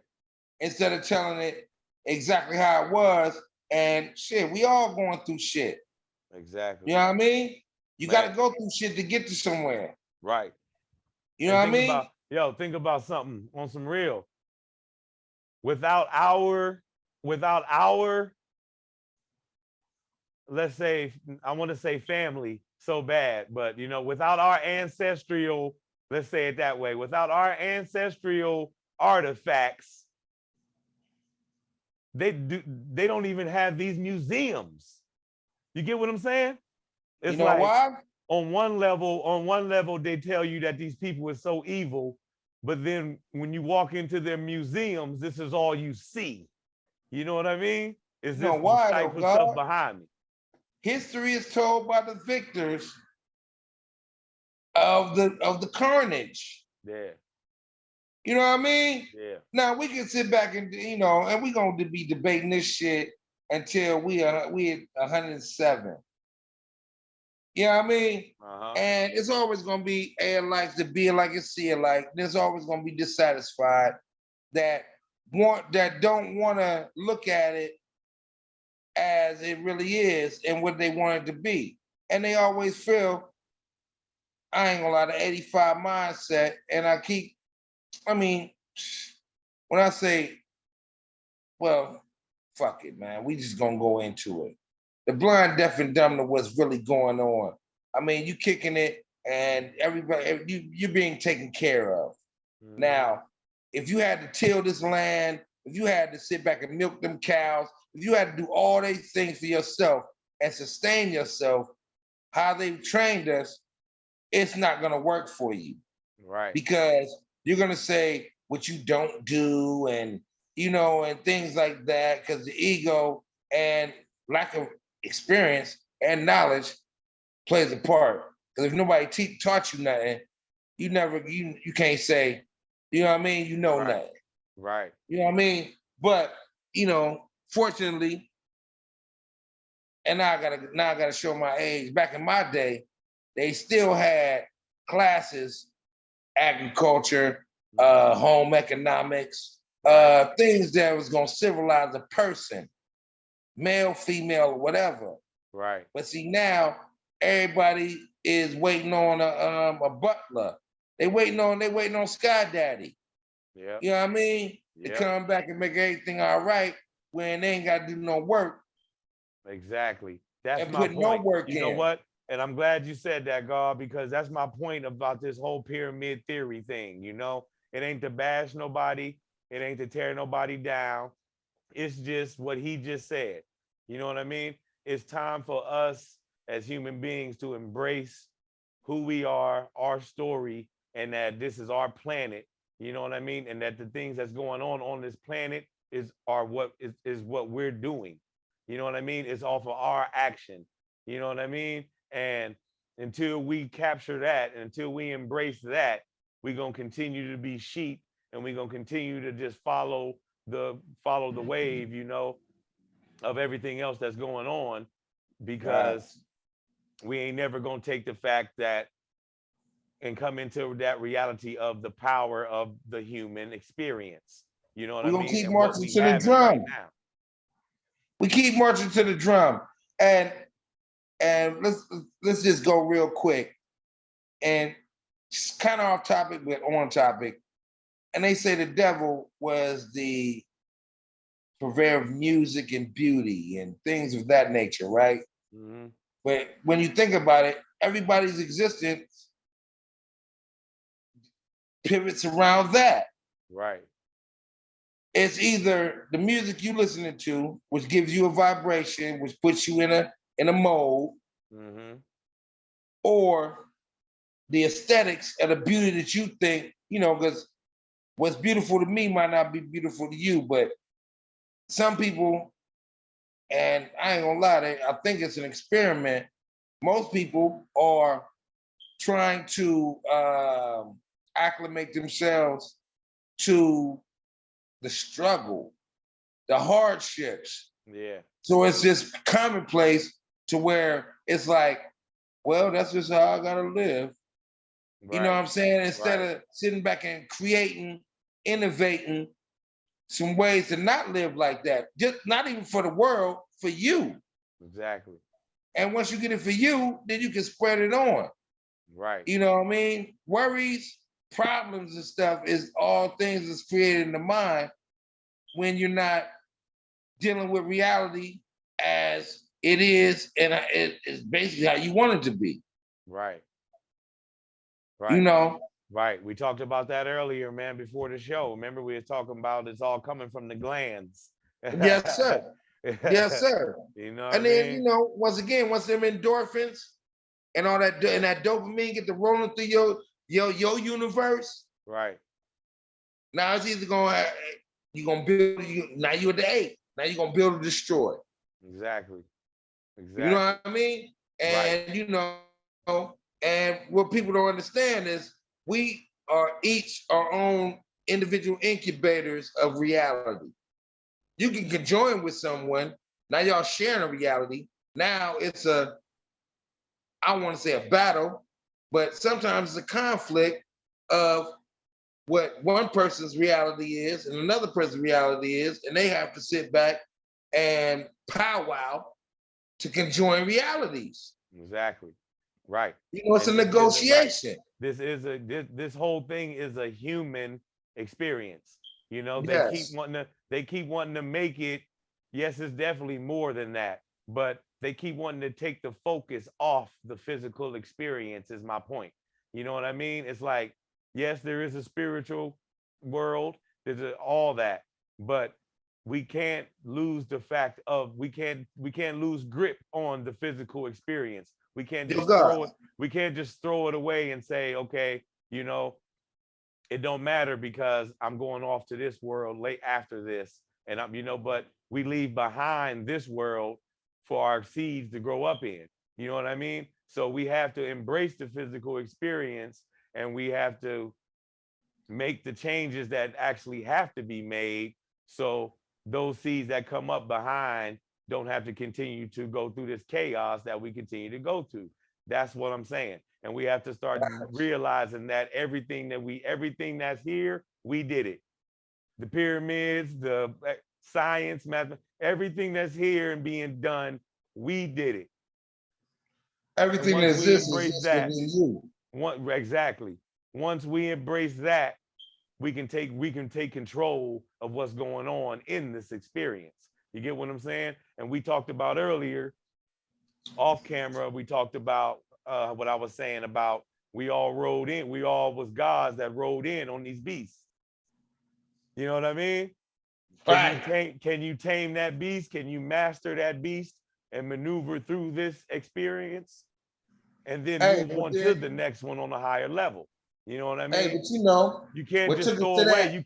Instead of telling it exactly how it was. And shit, we all going through shit. Exactly. You know what I mean? You got to go through shit to get to somewhere. Right. You know what I mean? Think about something on some real. Without our, let's say, I want to say family so bad, but without our ancestral, let's say it that way, without our ancestral artifacts, they don't even have these museums. You get what I'm saying? It's why? On one level, they tell you that these people are so evil, but then when you walk into their museums, this is all you see. You know what I mean? Is this type of stuff behind me? History is told by the victors of the carnage. Yeah. You know what I mean? Yeah. Now we can sit back and and we're gonna be debating this shit until we at 107. You know what I mean? And it's always gonna be A likes to be like and C alike. There's always gonna be dissatisfied that don't want to look at it as it really is and what they want it to be. And they always feel, I ain't gonna lie, the 85 mindset. And when I say, well, fuck it, man, we just gonna go into it. The blind, deaf, and dumb to what's really going on. I mean, you kicking it and everybody, you're being taken care of. Mm-hmm. Now, if you had to till this land, if you had to sit back and milk them cows, if you had to do all these things for yourself and sustain yourself, how they've trained us, it's not gonna work for you. Right. Because you're gonna say what you don't do and and things like that, because the ego and lack of experience and knowledge plays a part. Because if nobody taught you nothing, you can't say, you know what I mean? You know nothing. Right. You know what I mean? But fortunately, and now I gotta show my age. Back in my day, they still had classes, agriculture, home economics, things that was gonna civilize a person, male, female, or whatever. Right. But see, now everybody is waiting on a butler. They waiting on Sky Daddy. Yeah. You know what I mean? To come back and make everything all right when they ain't got to do no work. Exactly. That's and my put point. no work You know in. what? And I'm glad you said that, God, because that's my point about this whole pyramid theory thing. You know, it ain't to bash nobody. It ain't to tear nobody down. It's just what he just said. You know what I mean? It's time for us as human beings to embrace who we are, our story, and that this is our planet. You know what I mean? And that the things that's going on this planet is what we're doing. You know what I mean? It's off of our action. You know what I mean? And until we capture that, until we embrace that, we're gonna continue to be sheep, and we're gonna continue to just follow the wave, you know, of everything else that's going on, because we ain't never gonna take the fact that and come into that reality of the power of the human experience. You know what We're I gonna mean? keep And what marching we to the have it right drum. now. We keep marching to the drum. And let's just go real quick. And it's kind of off topic, but on topic. And they say the devil was the purveyor of music and beauty and things of that nature, right? Mm-hmm. But when you think about it, everybody's existence pivots around that. Right. It's either the music you listening to, which gives you a vibration, which puts you in a mode, Mm-hmm. or the aesthetics of the beauty that you think, you know, because what's beautiful to me might not be beautiful to you, but some people, and I ain't gonna lie, I think it's an experiment. Most people are trying to acclimate themselves to the struggle, the hardships. Yeah. So it's just commonplace to where it's like, well, that's just how I gotta live. Right. You know what I'm saying? Instead of sitting back and creating, innovating some ways to not live like that. Just not even for the world, for you. Exactly. And once you get it for you, then you can spread it on. Right. You know what I mean? Worries, problems, and stuff is all things that's created in the mind when you're not dealing with reality as it is, and it's basically how you want it to be. Right. Right. You know? Right. We talked about that earlier, man, before the show. Remember, we were talking about it's all coming from the glands. Yes, sir. Yes, sir. You know, and then, you know, once them endorphins and all that, and that dopamine get to rolling through your universe. Right. Now it's either you're gonna build. Now you're at the 8. Now you're gonna build or destroy. Exactly. You know what I mean? And you know, and what people don't understand is we are each our own individual incubators of reality. You can conjoin with someone. Now y'all sharing a reality. Now it's I don't want to say a battle, but sometimes it's a conflict of what one person's reality is and another person's reality is, and they have to sit back and powwow to conjoin realities. Exactly. Right. You know, it's a negotiation. This whole thing is a human experience. You know, they keep wanting to make it. Yes, it's definitely more than that, but they keep wanting to take the focus off the physical experience, is my point. You know what I mean? It's like, yes, there is a spiritual world, there's all that, but we can't lose the fact of we can't lose grip on the physical experience. We can't just throw it away and say, okay, you know, it don't matter because I'm going off to this world late after this. And I'm, you know, but we leave behind this world for our seeds to grow up in. You know what I mean? So we have to embrace the physical experience, and we have to make the changes that actually have to be made, so those seeds that come up behind don't have to continue to go through this chaos that we continue to go through. That's what I'm saying. And we have to start realizing that everything that's here, we did it. The pyramids, the science, math, everything that's here and being done, we did it. Everything that exists is that, in you. Exactly. Once we embrace that, we can take control of what's going on in this experience. You get what I'm saying? And we talked about earlier, off camera, we talked about what I was saying about we all was gods that rode in on these beasts. You know what I mean? Can you tame that beast? Can you master that beast and maneuver through this experience? And then move on to the next one on a higher level. You know what I mean? Hey, but you know, you can't just throw away. You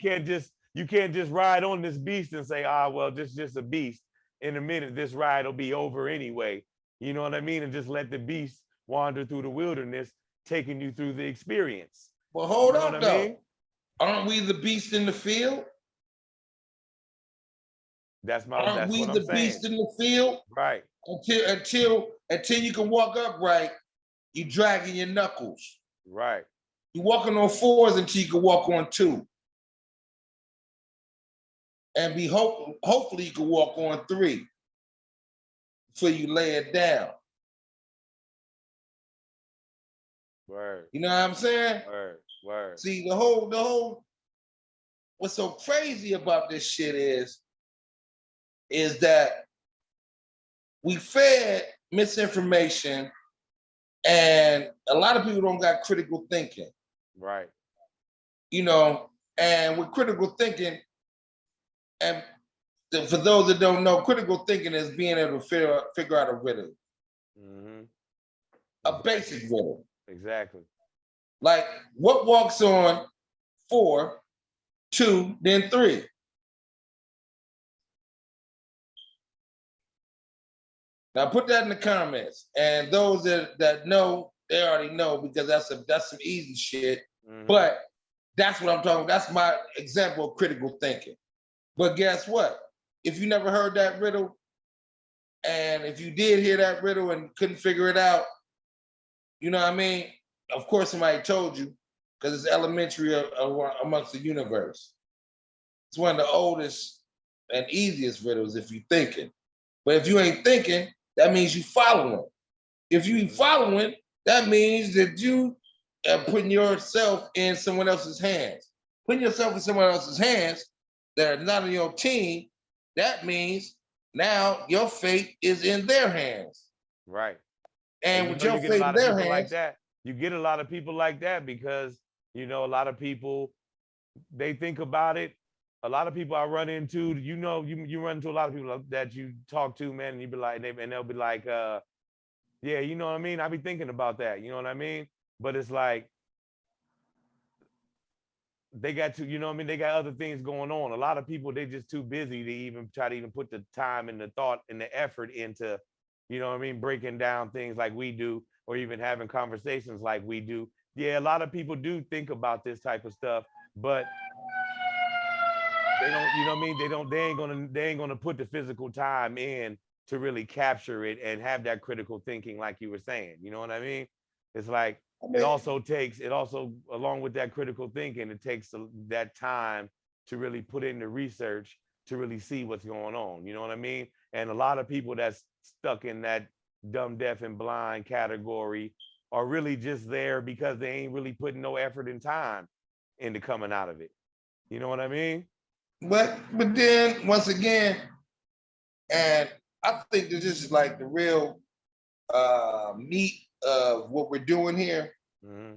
can't just ride on this beast and say, well, this is just a beast. In a minute, this ride will be over anyway. You know what I mean? And just let the beast wander through the wilderness, taking you through the experience. Well, hold up, though. I mean? Aren't we the beast in the field? Aren't we the beast in the field? Right. Until you can walk upright, you dragging your knuckles. Right. You walking on 4s until you can walk on 2. And hopefully you can walk on 3 before you lay it down. Word. You know what I'm saying? Word. See, the whole what's so crazy about this shit is that we fed misinformation, and a lot of people don't got critical thinking. Right. You know, and with critical thinking, and for those that don't know, critical thinking is being able to figure out a riddle. Mm-hmm. A basic riddle. Exactly. Like, what walks on 4, 2, then 3? Now put that in the comments. And those that know, they already know, because that's some easy shit. Mm-hmm. But that's what I'm talking about. That's my example of critical thinking. But guess what? If you never heard that riddle, and if you did hear that riddle and couldn't figure it out, you know what I mean? Of course somebody told you, because it's elementary amongst the universe. It's one of the oldest and easiest riddles if you're thinking. But if you ain't thinking, that means you following. If you following, that means that you are putting yourself in someone else's hands. Putting yourself in someone else's hands that are not on your team, that means now your fate is in their hands. Right. And with your fate in their hands, like that. You get a lot of people like that because, you know, a lot of people, they think about it. A lot of people I run into, you know, you run into a lot of people that you talk to, man, and you be like, and they'll be like, yeah, you know what I mean? I be thinking about that, you know what I mean? But it's like, they got to, you know what I mean? They got other things going on. A lot of people, they just too busy to even try to even put the time and the thought and the effort into, you know what I mean, breaking down things like we do, or even having conversations like we do. Yeah, a lot of people do think about this type of stuff, but they don't, you know what I mean? They ain't gonna put the physical time in to really capture it and have that critical thinking like you were saying. You know what I mean? It's like, it also, along with that critical thinking, it takes that time to really put in the research to really see what's going on. You know what I mean? And a lot of people that's stuck in that dumb, deaf, and blind category are really just there because they ain't really putting no effort and time into coming out of it. You know what I mean? But then once again, and I think that this is like the real meat of what we're doing here, mm-hmm.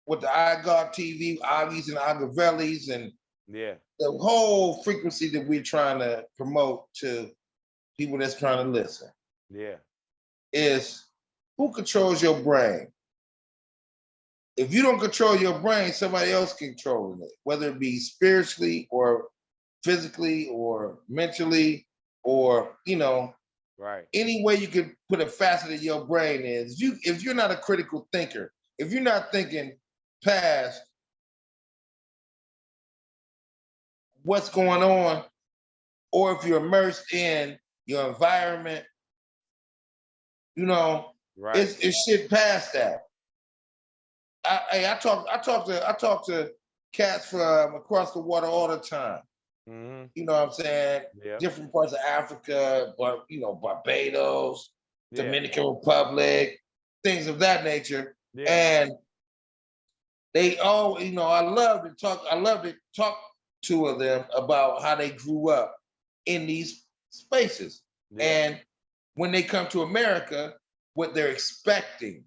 with the iGod TV, Auggies and Agavellis, and yeah, the whole frequency that we're trying to promote to people that's trying to listen. Yeah, is who controls your brain? If you don't control your brain, somebody else controlling it, whether it be spiritually or physically or mentally, or, you know, right. Any way you could put a facet of your brain is, if you're not a critical thinker, if you're not thinking past what's going on, or if you're immersed in your environment, you know, Right. It's shit past that. I talk to cats from across the water all the time. Mm-hmm. You know what I'm saying? Yeah. Different parts of Africa, but Barbados, Yeah. Dominican Republic, things of that nature. Yeah. And they all, I love to talk to them about how they grew up in these spaces. Yeah. And when they come to America, what they're expecting.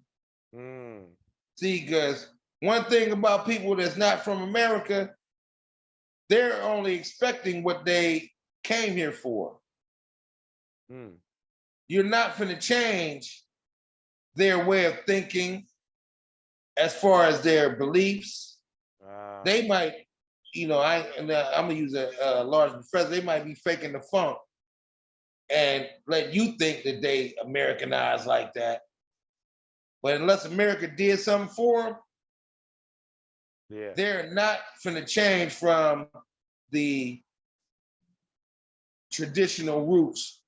See, because one thing about people that's not from America, they're only expecting what they came here for. You're not finna change their way of thinking as far as their beliefs. They might, I'm gonna use a large professor, they might be faking the funk and let you think that they Americanized like that. But unless America did something for them, they're not finna change from the traditional roots.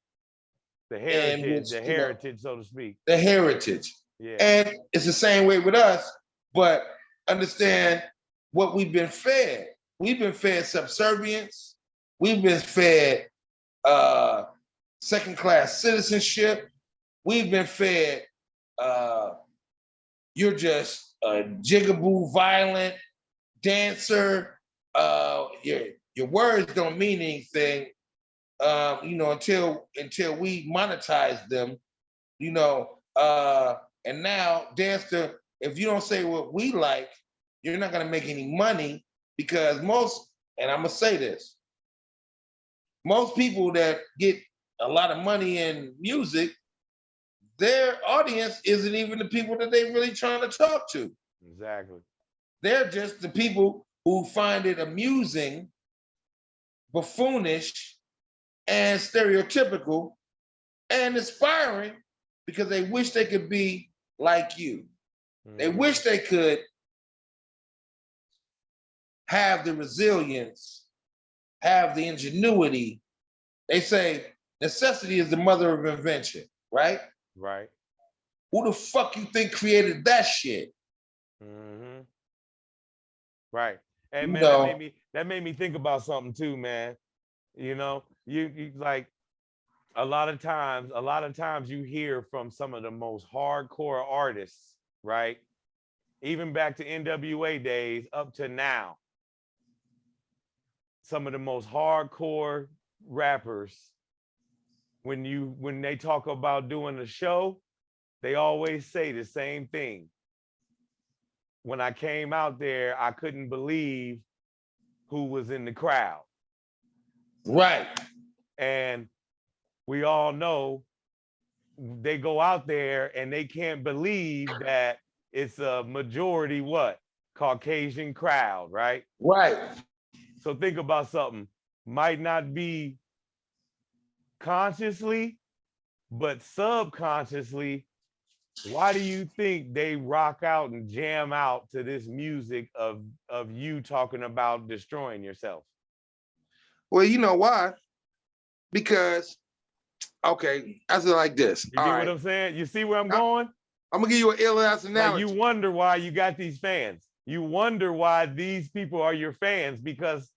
The heritage, so to speak. The heritage. Yeah. And it's the same way with us, but understand what we've been fed. We've been fed subservience. We've been fed second-class citizenship. We've been fed you're just a jigaboo, violent dancer. Your words don't mean anything, until we monetize them, and now, Danster, if you don't say what we like, you're not gonna make any money because and I'm gonna say this, most people that get a lot of money in music, their audience isn't even the people that they're really trying to talk to. Exactly. They're just the people who find it amusing, buffoonish, and stereotypical and inspiring because they wish they could be like you. They wish they could have the resilience, have the ingenuity. They say necessity is the mother of invention, right? Right. Who the fuck you think created that shit? Right. And man, that made me think about something too, man. You like a lot of times you hear from some of the most hardcore artists, right? Even back to NWA days up to now. Some of the most hardcore rappers, when they talk about doing a show, they always say the same thing. When I came out there, I couldn't believe who was in the crowd. Right. And we all know they go out there and they can't believe that it's a majority Caucasian crowd, right? Right. So think about something. Might not be consciously, but subconsciously, why do you think they rock out and jam out to this music of you talking about destroying yourself? Well, you know why? Because, okay, I say like this. You get what I'm saying? You see where I'm going? I'm gonna give you an ill-ass analogy. Like you wonder why you got these fans. You wonder why these people are your fans because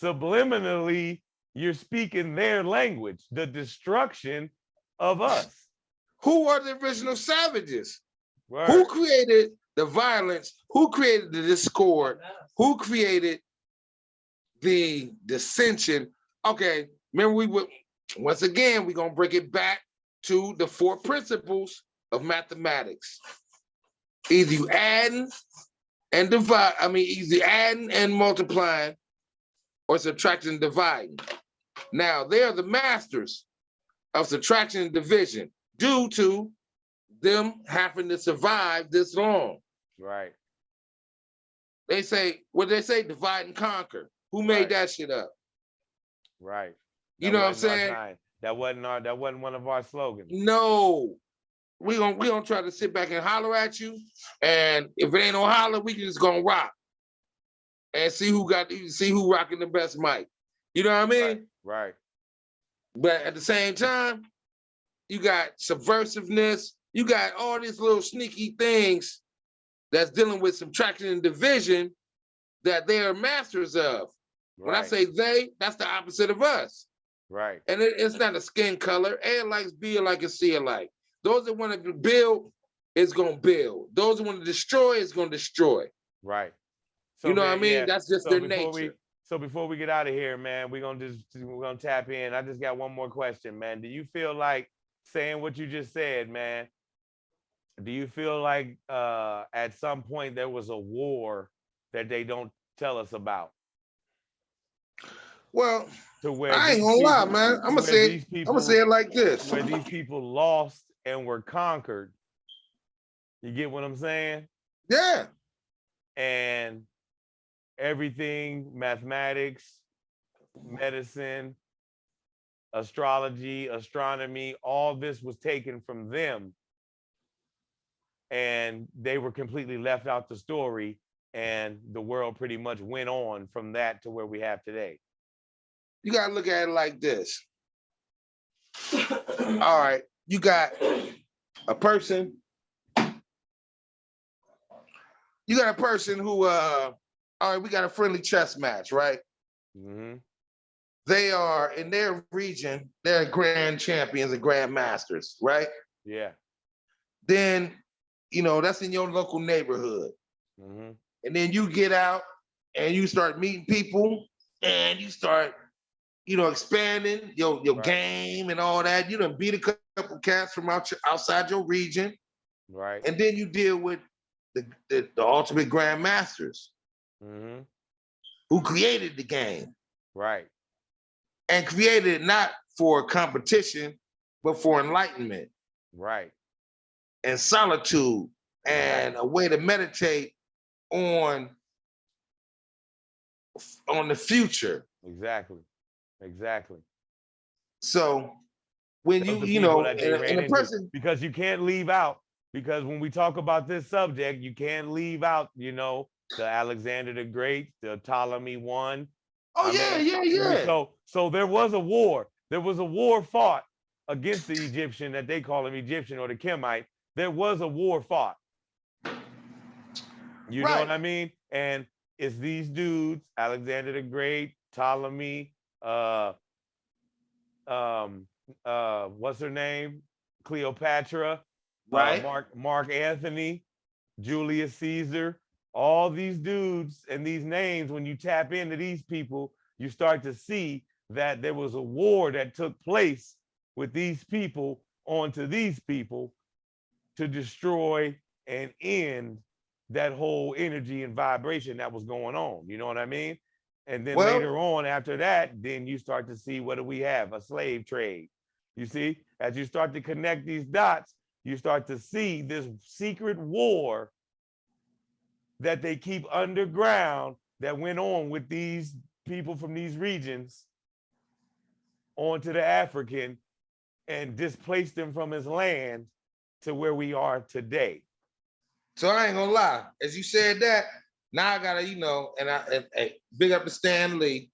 subliminally you're speaking their language, the destruction of us. Who are the original savages? Right. Who created the violence? Who created the discord? Who created the dissension? Okay, remember once again, we're gonna bring it back to the 4 principles of mathematics. Either you adding and divide, either adding and multiplying or subtracting and dividing. Now, they're the masters of subtraction and division due to them having to survive this long. Right. They say, what they say, divide and conquer. Who made that shit up? Right. You know what I'm saying? That wasn't one of our slogans. No. We gonna try to sit back and holler at you. And if it ain't no holler, we can just gonna rock. And see who rocking the best mic. You know what I mean? Right. But at the same time, you got subversiveness, you got all these little sneaky things that's dealing with subtraction and division that they are masters of. When I say they, that's the opposite of us. Right. And it's not a skin color. A likes B alike and C alike. Those that want to build is going to build. Those that want to destroy is going to destroy. Right. So, you know man, what I mean? Yeah. That's just their nature. So before we get out of here, man, we're gonna tap in. I just got one more question, man. Do you feel like saying what you just said, man? Do you feel like at some point there was a war that they don't tell us about? Well, to where I ain't gonna lie, man. I'm gonna say it like this. Where these people lost and were conquered. You get what I'm saying? Yeah. And everything, mathematics, medicine, astrology, astronomy, all this was taken from them. And they were completely left out the story. And the world pretty much went on from that to where we have today. You gotta look at it like this. All right, you got a person. You got a person who, all right, we got a friendly chess match, right? Mm-hmm. They are in their region, they're grand champions and grand masters, right? Yeah. Then, you know, that's in your local neighborhood. Mm-hmm. And then you get out and you start meeting people and you start, you know, expanding your game and all that. You done beat a couple cats from outside your region. Right. And then you deal with the ultimate grandmasters who created the game. Right. And created it not for competition, but for enlightenment. Right. And solitude and a way to meditate on the future. Exactly. So when you know, and a person, because you can't leave out, because when we talk about this subject, you can't leave out, you know, the Alexander the Great, the Ptolemy one. Oh, yeah. So there was a war. There was a war fought against the Egyptian that they call him Egyptian or the Kemite. There was a war fought. You know what I mean? And it's these dudes, Alexander the Great, Ptolemy, what's her name? Cleopatra, Mark Anthony, Julius Caesar, all these dudes and these names, when you tap into these people, you start to see that there was a war that took place with these people onto these people to destroy and end that whole energy and vibration that was going on. You know what I mean? And then later on after that, then you start to see, what do we have? A slave trade. You see, as you start to connect these dots, you start to see this secret war that they keep underground that went on with these people from these regions onto the African and displaced him from his land to where we are today. So I ain't gonna lie, as you said that, now I gotta, you know, and big up to Stan Lee,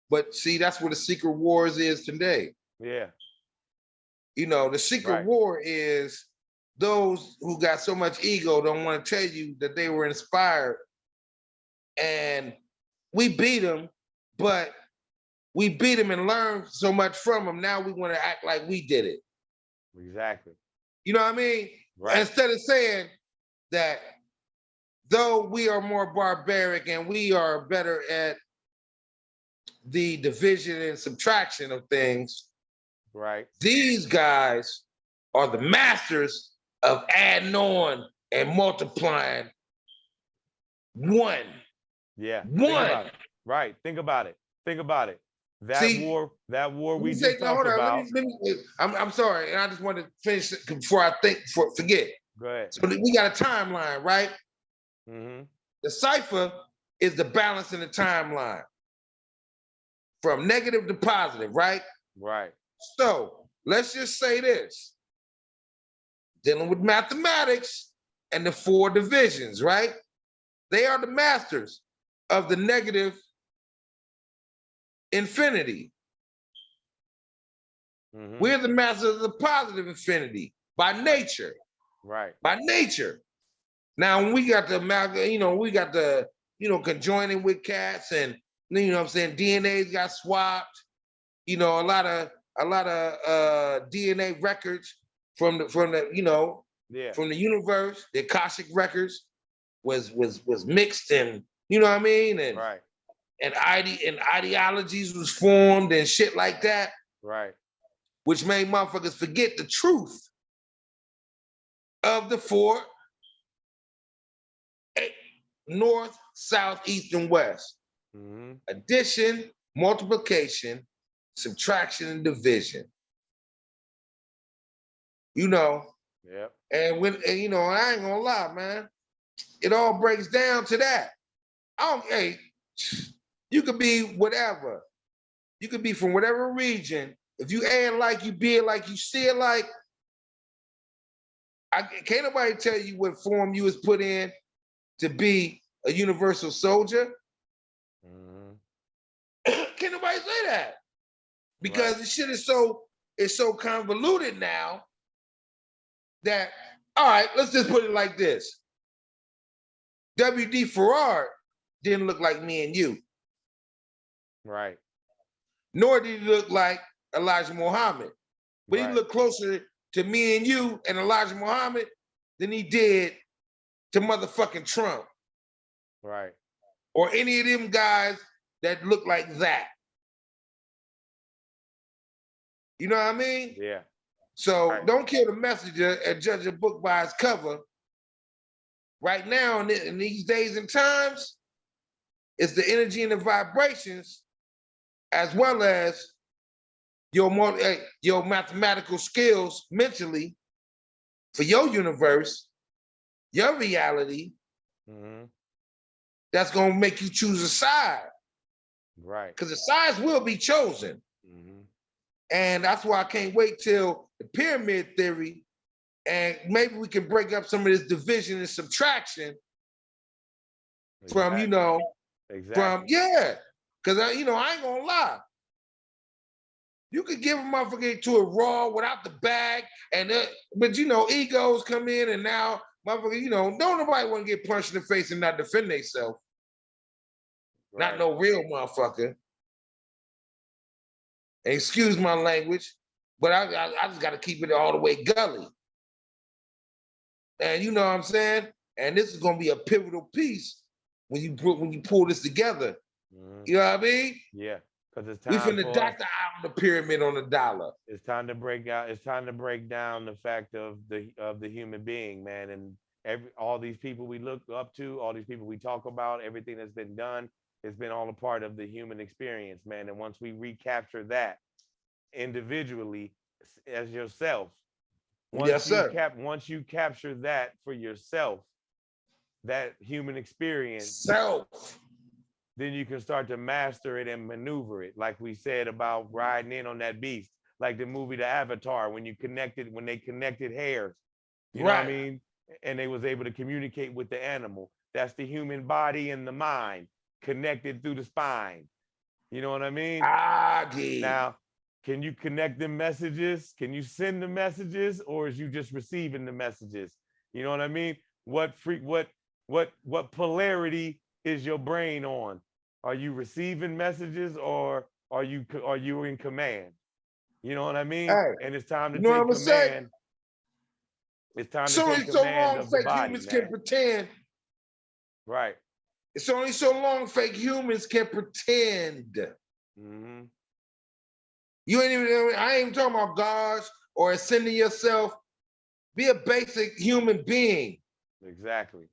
but see, that's where the secret wars is today. Yeah. You know, the secret war is those who got so much ego don't want to tell you that they were inspired, and we beat them, but we beat them and learned so much from them. Now we want to act like we did it. Exactly. You know what I mean? Right. Instead of saying that though we are more barbaric and we are better at the division and subtraction of things, right? These guys are the masters of adding on and multiplying one. Yeah. One. Think about it. That war we just talked about. I'm sorry, and I just want to finish before I forget. Go ahead. So we got a timeline, right? Mm-hmm. The cipher is the balance in the timeline from negative to positive, right? Right. So let's just say this. Dealing with mathematics and the 4 divisions, right? They are the masters of the negative infinity. Mm-hmm. We're the masters of the positive infinity by nature. Right. By nature. Now, when we got the conjoining with cats, and you know what I'm saying, DNA's got swapped. You know, a lot of DNA records from the from the universe, the Akashic records was mixed, and you know what I mean, and right. and ideologies was formed and shit like that. Right. Which made motherfuckers forget the truth of the four: north, south, east, and west. Mm-hmm. Addition, multiplication, subtraction, and division. You know. Yep. And I ain't gonna lie, man. It all breaks down to that. Hey, you could be whatever. You could be from whatever region. If you ain't like, you be it like, you see it like, can't nobody tell you what form you was put in to be a universal soldier. Mm-hmm. Can't nobody say that. Because the shit is so convoluted now that, all right, let's just put it like this. W.D. Farrar didn't look like me and you. Right. Nor did he look like Elijah Muhammad. But he looked closer to me and you and Elijah Muhammad than he did to motherfucking Trump. Right. Or any of them guys that look like that. You know what I mean? Yeah. So don't kill the messenger and judge a book by its cover. Right now, in these days and times, it's the energy and the vibrations, as well as your mathematical skills mentally for your universe, your reality, that's going to make you choose a side. Right. Because the sides will be chosen. And that's why I can't wait till the pyramid theory, and maybe we can break up some of this division and subtraction from, from, because, I ain't going to lie. You could give a motherfucker to a raw without the bag, but egos come in, and now motherfucker, don't nobody want to get punched in the face and not defend themselves. Right. Not no real motherfucker. Excuse my language, but I just got to keep it all the way gully. And you know what I'm saying? And this is gonna be a pivotal piece when you pull this together. You know what I mean? Yeah. Because it's time. We finna dot the eye on the pyramid on the dollar. It's time to break out. It's time to break down the fact of the human being, man, and all these people we look up to, all these people we talk about, everything that's been done, it's been all a part of the human experience, man. And once we recapture that individually as yourself, once you capture that for yourself, that human experience, then you can start to master it and maneuver it. Like we said about riding in on that beast, like the movie The Avatar, when they connected hairs, you know what I mean? And they was able to communicate with the animal. That's the human body and the mind connected through the spine. You know what I mean? Auggie. Now, can you connect the messages? Can you send the messages, or is you just receiving the messages? You know what I mean? What polarity is your brain on? Are you receiving messages, or are you in command? You know what I mean? Hey, and it's time to take command. It's time to take command of the body, humans man. Can pretend. Right. It's only so long fake humans can pretend. You ain't even, I ain't even talking about gods or ascending yourself. Be a basic human being. Exactly.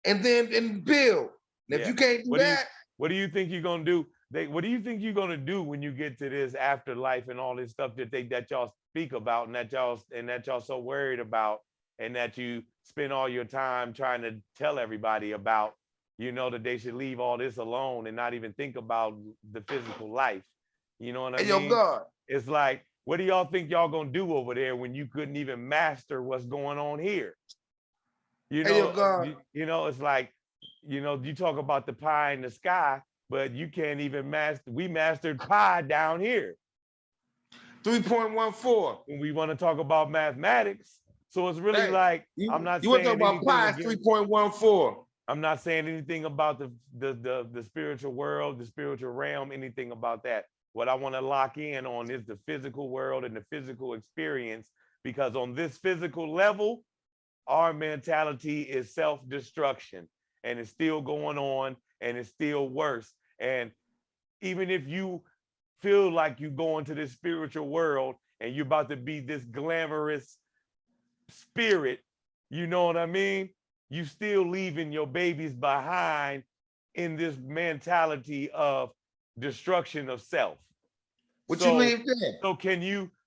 And build. And if you can't do that. What do you think you're gonna do? What do you think you're gonna do when you get to this afterlife and all this stuff that y'all speak about, and that y'all so worried about, and that you spend all your time trying to tell everybody about, that they should leave all this alone and not even think about the physical life. You know what I mean? Yo, God. It's like, what do y'all think y'all gonna do over there when you couldn't even master what's going on here? Yo, God. It's like, you talk about the pie in the sky, but you can't even we mastered pi down here. 3.14. When we want to talk about mathematics, So it's really like, I'm not you were saying talking about pi 3.14. I'm not saying anything about the spiritual world, the spiritual realm, anything about that. What I want to lock in on is the physical world and the physical experience, because on this physical level, our mentality is self-destruction, and it's still going on, and it's still worse. And even if you feel like you go into this spiritual world and you're about to be this glamorous spirit, you know what I mean? You still leaving your babies behind in this mentality of destruction of self. What you leave there?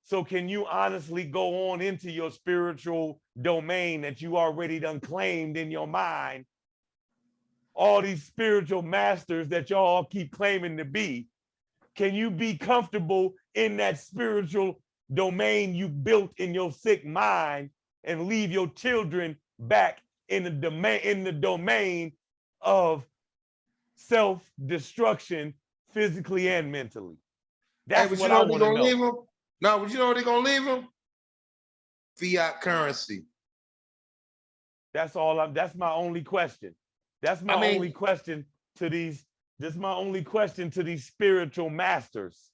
So can you honestly go on into your spiritual domain that you already done claimed in your mind? All these spiritual masters that y'all keep claiming to be, can you be comfortable in that spiritual domain you built in your sick mind and leave your children back in the domain of self-destruction, physically and mentally? That's what I want to know. No, but you know what they're gonna leave them? Fiat currency. That's my only question. That's my only question to these. This is my only question to these spiritual masters.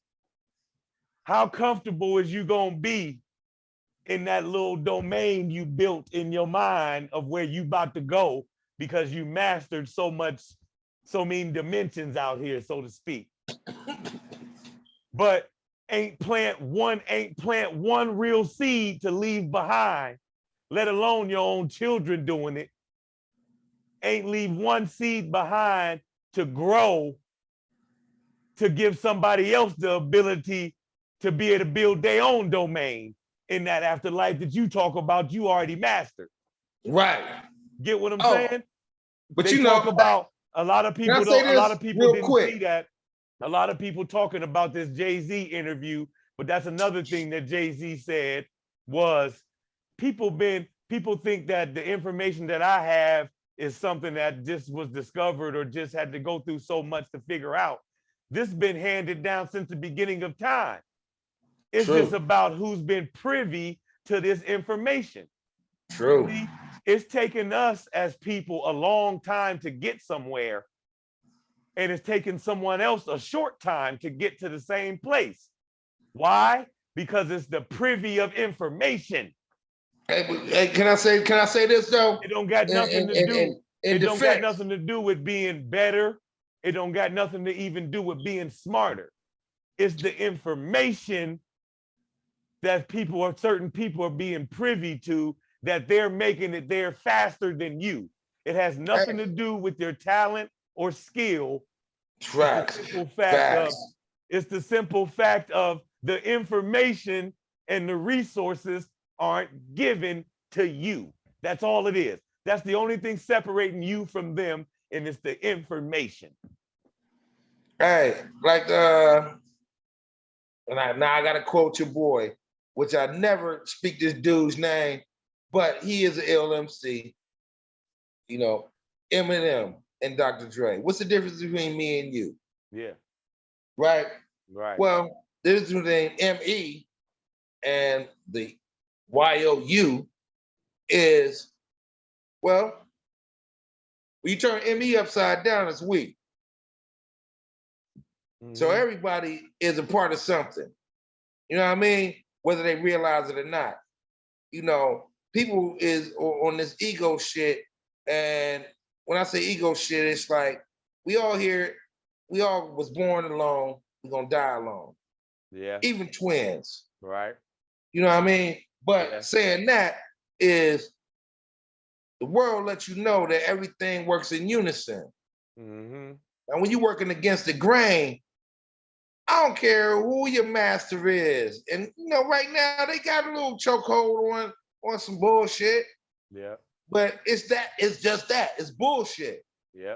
How comfortable is you gonna be in that little domain you built in your mind of where you about to go, because you mastered so many dimensions out here, so to speak. But ain't plant one real seed to leave behind, let alone your own children doing it. Ain't leave one seed behind to grow, to give somebody else the ability to be able to build their own domain in that afterlife that you talk about you already mastered. Right. Get what I'm saying? But they talk about, a lot of people don't, a lot of people didn't see that. A lot of people talking about this Jay-Z interview, but that's another thing that Jay-Z said was people think that the information that I have is something that just was discovered or just had to go through so much to figure out. This has been handed down since the beginning of time. It's just about who's been privy to this information. True. See, it's taken us as people a long time to get somewhere, and it's taken someone else a short time to get to the same place. Why? Because it's the privy of information. Hey, can I say this though? It don't got nothing to do. It don't got nothing to do with being better. It don't got nothing to even do with being smarter. It's the information that certain people are being privy to, that they're making it there faster than you. It has nothing to do with your talent or skill. Facts. It's the simple fact of the information and the resources aren't given to you. That's all it is. That's the only thing separating you from them, and it's the information. Hey, like now I gotta quote your boy, which I never speak this dude's name, but he is an ill MC. You know, Eminem and Dr. Dre. What's the difference between me and you? Yeah. Right? Right. Well, the difference between ME and the YOU is, well, when you turn ME upside down, it's weak. So everybody is a part of something. You know what I mean? Whether they realize it or not. You know, people is on this ego shit. And when I say ego shit, it's like we all was born alone. We're gonna die alone. Yeah. Even twins. Right. You know what I mean? But saying that is, the world lets you know that everything works in unison. And when you're working against the grain, I don't care who your master is. And you know, right now they got a little chokehold on some bullshit. Yeah. But it's just that. It's bullshit. Yeah.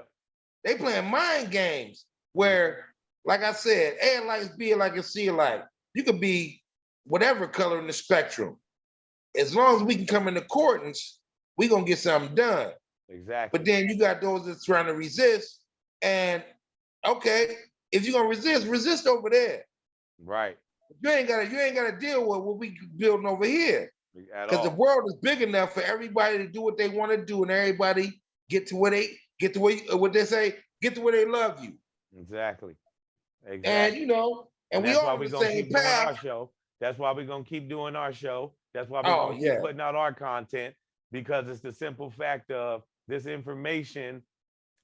They playing mind games where, like I said, A lights, B like a C light. You could be whatever color in the spectrum. As long as we can come in accordance, we're gonna get something done. Exactly. But then you got those that's trying to resist. And okay, if you're gonna resist over there. Right. You ain't gotta deal with what we building over here. Because the world is big enough for everybody to do what they want to do, and everybody get to where they what they say, get to where they love you. Exactly. And and we that's all why on we're the gonna same keep doing path. our show. That's why we're gonna keep doing our show. That's why we're gonna keep putting out our content, because it's the simple fact of this information,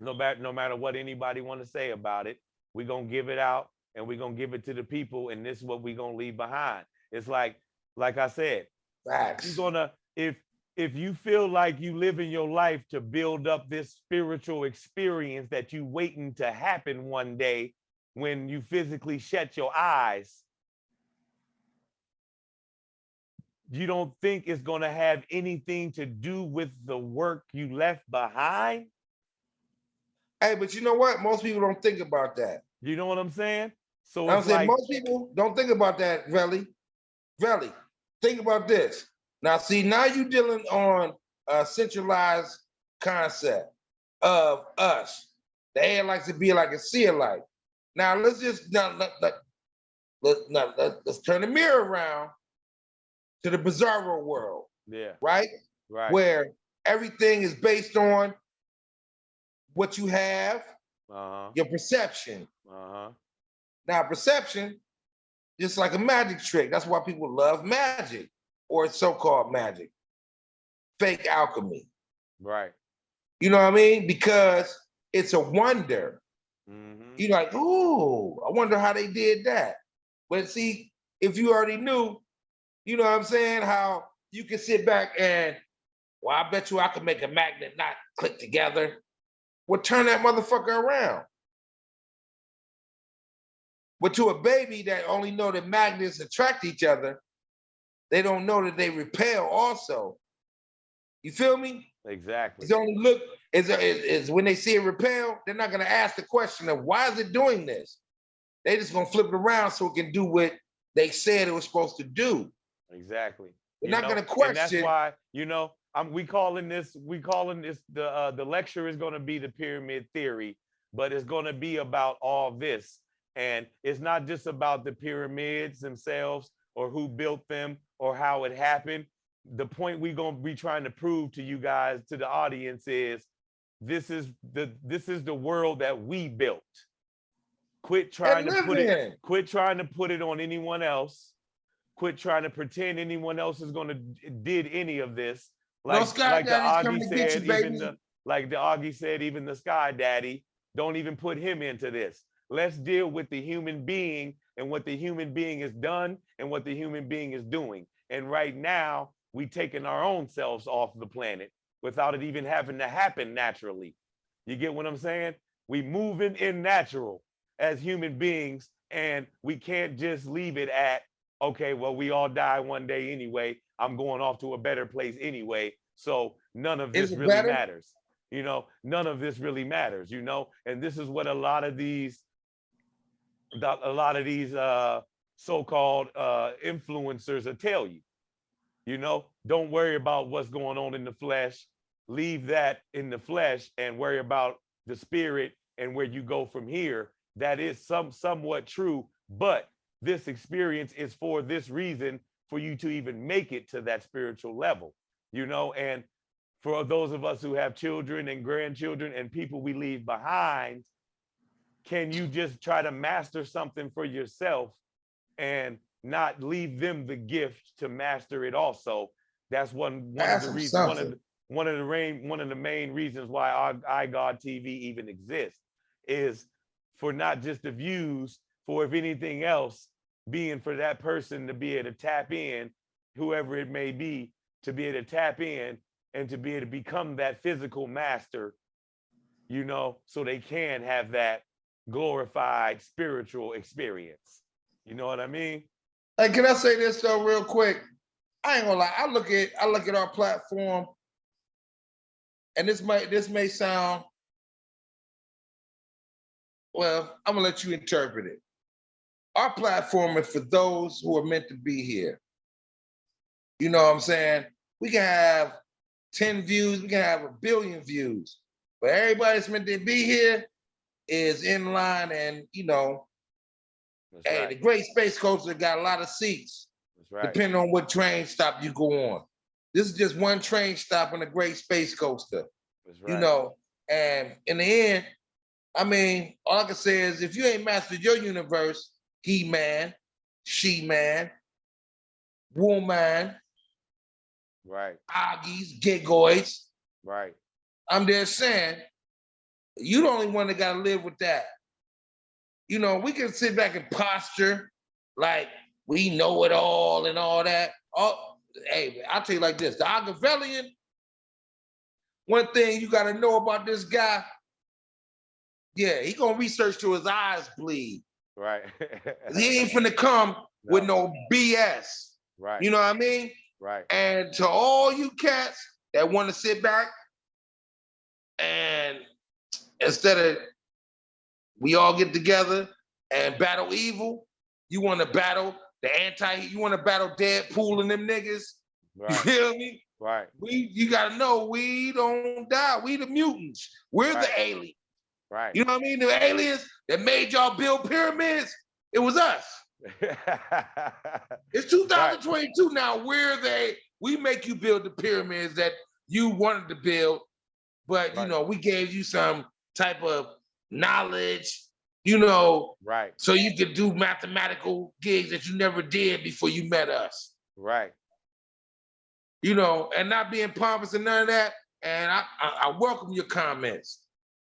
no matter what anybody want to say about it, we're gonna give it out and we're gonna give it to the people, and this is what we're gonna leave behind. It's like I said, facts. You're gonna if you feel like you live in your life to build up this spiritual experience that you waiting to happen one day when you physically shut your eyes, you don't think it's going to have anything to do with the work you left behind? Hey, but you know what? Most people don't think about that. You know what I'm saying? So I'm saying most people don't think about that, Velly. Velly, think about this. Now, see, now you're dealing on a centralized concept of us. The air likes to be like a sea light. Now, let's just let's turn the mirror around to the bizarro world. Yeah. Right? Right. Where everything is based on what you have, your perception. Now, perception, just like a magic trick. That's why people love magic, or so-called magic, fake alchemy. Right. You know what I mean? Because it's a wonder. You're like, ooh, I wonder how they did that. But see, if you already knew, you know what I'm saying, how you can sit back and, well, I bet you I could make a magnet not click together. Well, turn that motherfucker around. But to a baby that only know that magnets attract each other, they don't know that they repel also. You feel me? Exactly. It's only look is when they see it repel, they're not gonna ask the question of why is it doing this? They just gonna flip it around so it can do what they said it was supposed to do. Exactly. They're not gonna question. And that's why, we calling this the lecture is gonna be the pyramid theory, but it's gonna be about all this. And it's not just about the pyramids themselves or who built them or how it happened. The point we're going to be trying to prove to you guys, to the audience, is this is the world that we built. Quit trying to put it on anyone else. Quit trying to pretend anyone else is going to did any of this. Like the Auggie said, the Auggie said, even the Sky Daddy, don't even put him into this. Let's deal with the human being and what the human being has done and what the human being is doing. And right now, we taking our own selves off the planet without it even having to happen naturally. You get what I'm saying? We moving in natural as human beings, and we can't just leave it at, okay, well, we all die one day anyway. I'm going off to a better place anyway. So none of this really matters. None of this really matters, and this is what a lot of these so-called influencers will tell you. Don't worry about what's going on in the flesh. Leave that in the flesh and worry about the spirit and where you go from here. That is somewhat true, but this experience is for this reason, for you to even make it to that spiritual level, and for those of us who have children and grandchildren and people we leave behind, can you just try to master something for yourself and not leave them the gift to master it also? That's one of the reasons, one of the main reasons why our iGod TV even exists, is for not just the views, for if anything else, being for that person to be able to tap in, whoever it may be, to be able to tap in and to be able to become that physical master, so they can have that glorified spiritual experience. You know what I mean? Hey, can I say this though, real quick? I ain't gonna lie. I look at our platform, and this may sound, well, I'm gonna let you interpret it. Our platform is for those who are meant to be here. You know what I'm saying? We can have 10 views, we can have 1 billion views, but everybody that's meant to be here is in line, and hey, the Great Space Coaster got a lot of seats. right. Depending on what train stop you go on. This is just one train stop on a great space coaster. That's right. You know, and in the end, I mean, all I can say is if you ain't mastered your universe, He-Man, She-Man, Woman, right, Oggies, Gigoids, right, I'm just saying, you the only one that gotta live with that. You know, we can sit back and posture like we know it all and all that. Oh, hey, I'll tell you like this: the Machiavellian. One thing you gotta know about this guy, yeah, he gonna research till his eyes bleed. right. He ain't finna come with no BS. Right. You know what I mean? Right. And to all you cats that want to sit back and instead of we all get together and battle evil, you want to battle you want to battle Deadpool and them niggas. Right. You feel me? Right. You gotta know we don't die. We the mutants. We're the aliens. Right. You know what I mean? The aliens that made y'all build pyramids, it was us. It's 2022 now. We make you build the pyramids that you wanted to build, but you know, we gave you some type of knowledge, you know, so you could do mathematical gigs that you never did before you met us. Right. You know, and not being pompous and none of that. And I welcome your comments.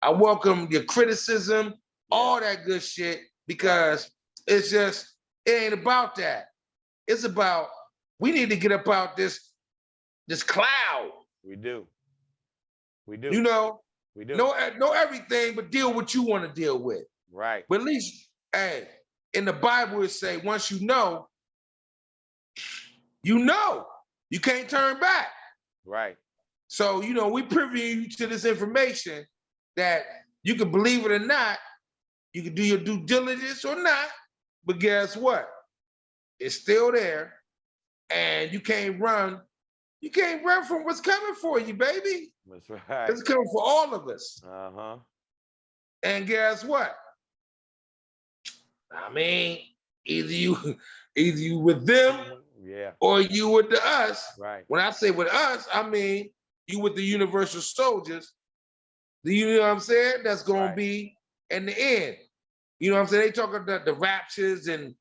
I welcome your criticism, all that good shit, because it's just, it ain't about that. It's about, we need to get up out this cloud. We do. We do. You know? We do. Know everything, but deal what you want to deal with. Right. But at least, hey, in the Bible it say, once you know, you can't turn back. Right. So, you know, we privy you to this information that you can believe it or not, you can do your due diligence or not, but guess what? It's still there, and you can't run from what's coming for you, baby. That's right. It's coming for all of us. Uh-huh. And guess what? I mean, either you with them, or you with the us. Right. When I say with us, I mean you with the universal soldiers. You know what I'm saying? That's gonna be in the end. You know what I'm saying? They talk about the raptures and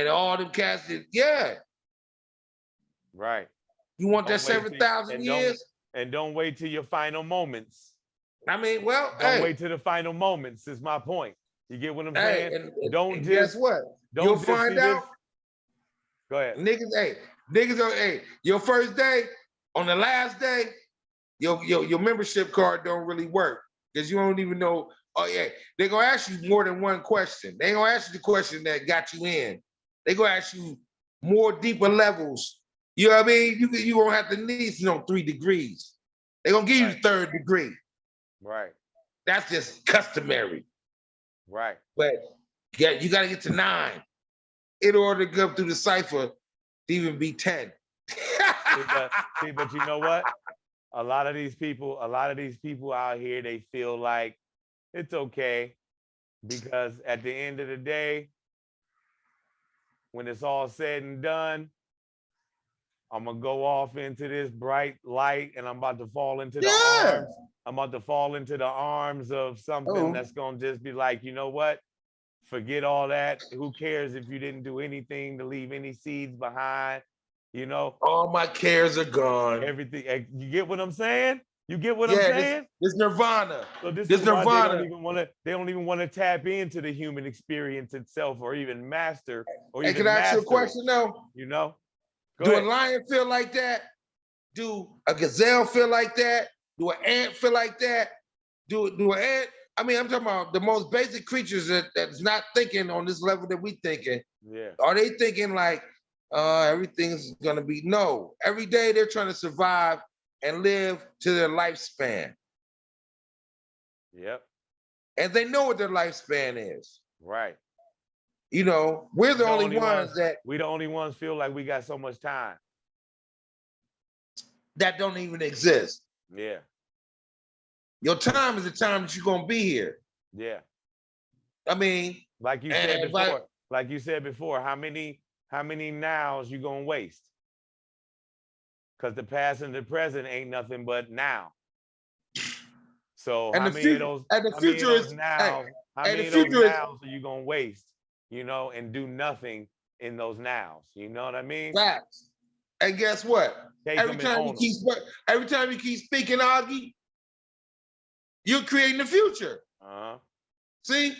all them cats. Right. You want that 7,000 years? And don't wait till your final moments. I mean, well, don't wait till the final moments is my point. You get what I'm saying? And guess what? You'll find out. Go ahead. Niggas, your first day, on the last day, your membership card don't really work because you don't even know. Oh yeah, they're gonna ask you more than one question. They ain't gonna ask you the question that got you in. They gonna ask you more deeper levels. You know what I mean? You gonna have to need 3 degrees. They gonna give you the 3rd degree. Right. That's just customary. Right. But you gotta get to 9 in order to go through the cipher to even be 10. but you know what? A lot of these people out here, they feel like it's okay because at the end of the day, when it's all said and done, I'm gonna go off into this bright light and I'm about to fall into the arms. I'm about to fall into the arms of something that's gonna just be like, you know what? Forget all that. Who cares if you didn't do anything to leave any seeds behind? You know, all my cares are gone. Everything. You get what I'm saying? You get what I'm saying? This Nirvana. So this is why they don't even want to tap into the human experience itself, or even master. Hey, can I ask you a question though? You know, do a lion feel like that? Do a gazelle feel like that? Do an ant feel like that? Do an ant? I mean, I'm talking about the most basic creatures that's not thinking on this level that we thinking. Yeah. Are they thinking like everything's gonna be? No. Every day they're trying to survive and live to their lifespan. Yep. And they know what their lifespan is. Right. You know, we're the only ones that we the only ones feel like we got so much time. That don't even exist. Yeah. Your time is the time that you're gonna be here. Yeah. I mean, like you said before, how how many nows you gonna waste? Because the past and the present ain't nothing but now. So And how the many of future, those, and the how many of future those is, hey, nows, how and the many of those future is nows are you gonna waste, you know, and do nothing in those nows? You know what I mean? facts. And guess what? Take them and own them. Every time you keep speaking, Auggie, you're creating the future. See?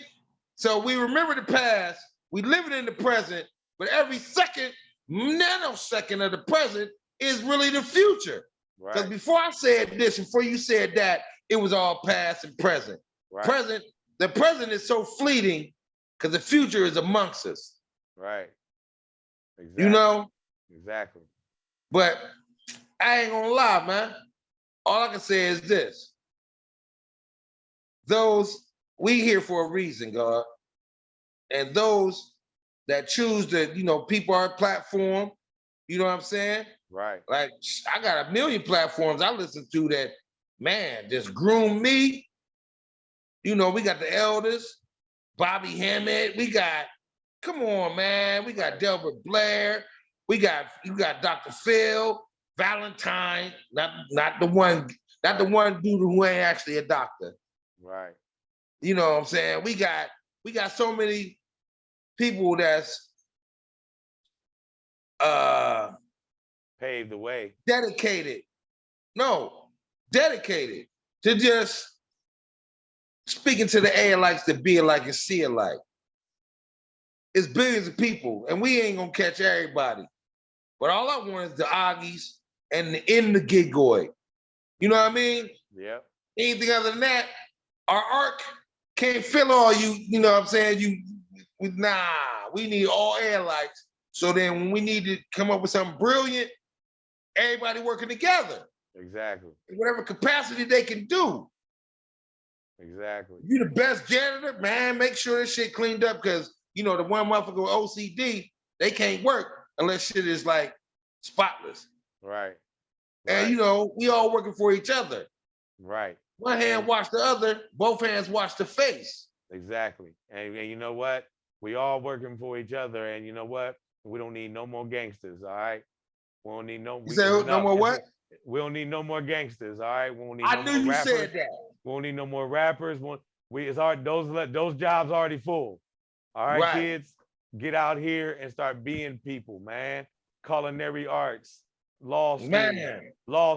So we remember the past, we live it in the present, but every second, nanosecond of the present is really the future. Because before I said this, before you said that, it was all past and present. Right. The present is so fleeting because the future is amongst us. Right. Exactly. You know? Exactly. But I ain't gonna lie, man. All I can say is this. We here for a reason, God. And those that choose to, you know, people our platform, you know what I'm saying? Right. Like, I got a million platforms I listen to that, man, just groom me. You know, we got the elders, Bobby Hammett. We got, come on, man. We got Delbert Blair. You got Dr. Phil, Valentine, not the one dude who ain't actually a doctor. Right. You know what I'm saying? We got so many people that's paved the way. Dedicated to just speaking to the A likes to be alike and see alike. It's billions of people, and we ain't gonna catch everybody. But all I want is the Aggies and the Gigoid. You know what I mean? Yeah. Anything other than that, our arc can't fill all you, you know what I'm saying? We need all air lights. So then when we need to come up with something brilliant, everybody working together. Exactly. In whatever capacity they can do. Exactly. You the best janitor, man, make sure this shit cleaned up because, you know, the one motherfucker with OCD, they can't work unless shit is like spotless. Right. And, you know, we all working for each other. Right. One hand wash the other, both hands wash the face. Exactly. And you know what? We all working for each other. And you know what? We don't need no more gangsters, all right? We don't need no. No more what? We don't need no more gangsters, all right? We don't need I knew you rappers. said that. We don't need no more rappers. Those jobs already full. All right, kids, get out here and start being people, man. Culinary arts, law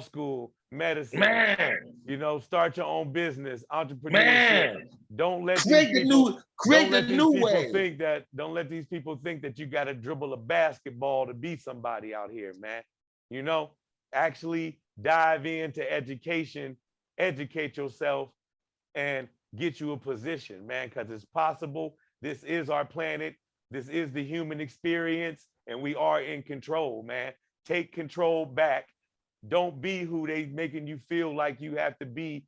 school, medicine. You know, start your own business, entrepreneurship. Don't let these people think that you got to dribble a basketball to be somebody out here, man. You know, actually dive into education, educate yourself, and get you a position, man, because it's possible. This is our planet. This is the human experience, and we are in control, man. Take control back. Don't be who they making you feel like you have to be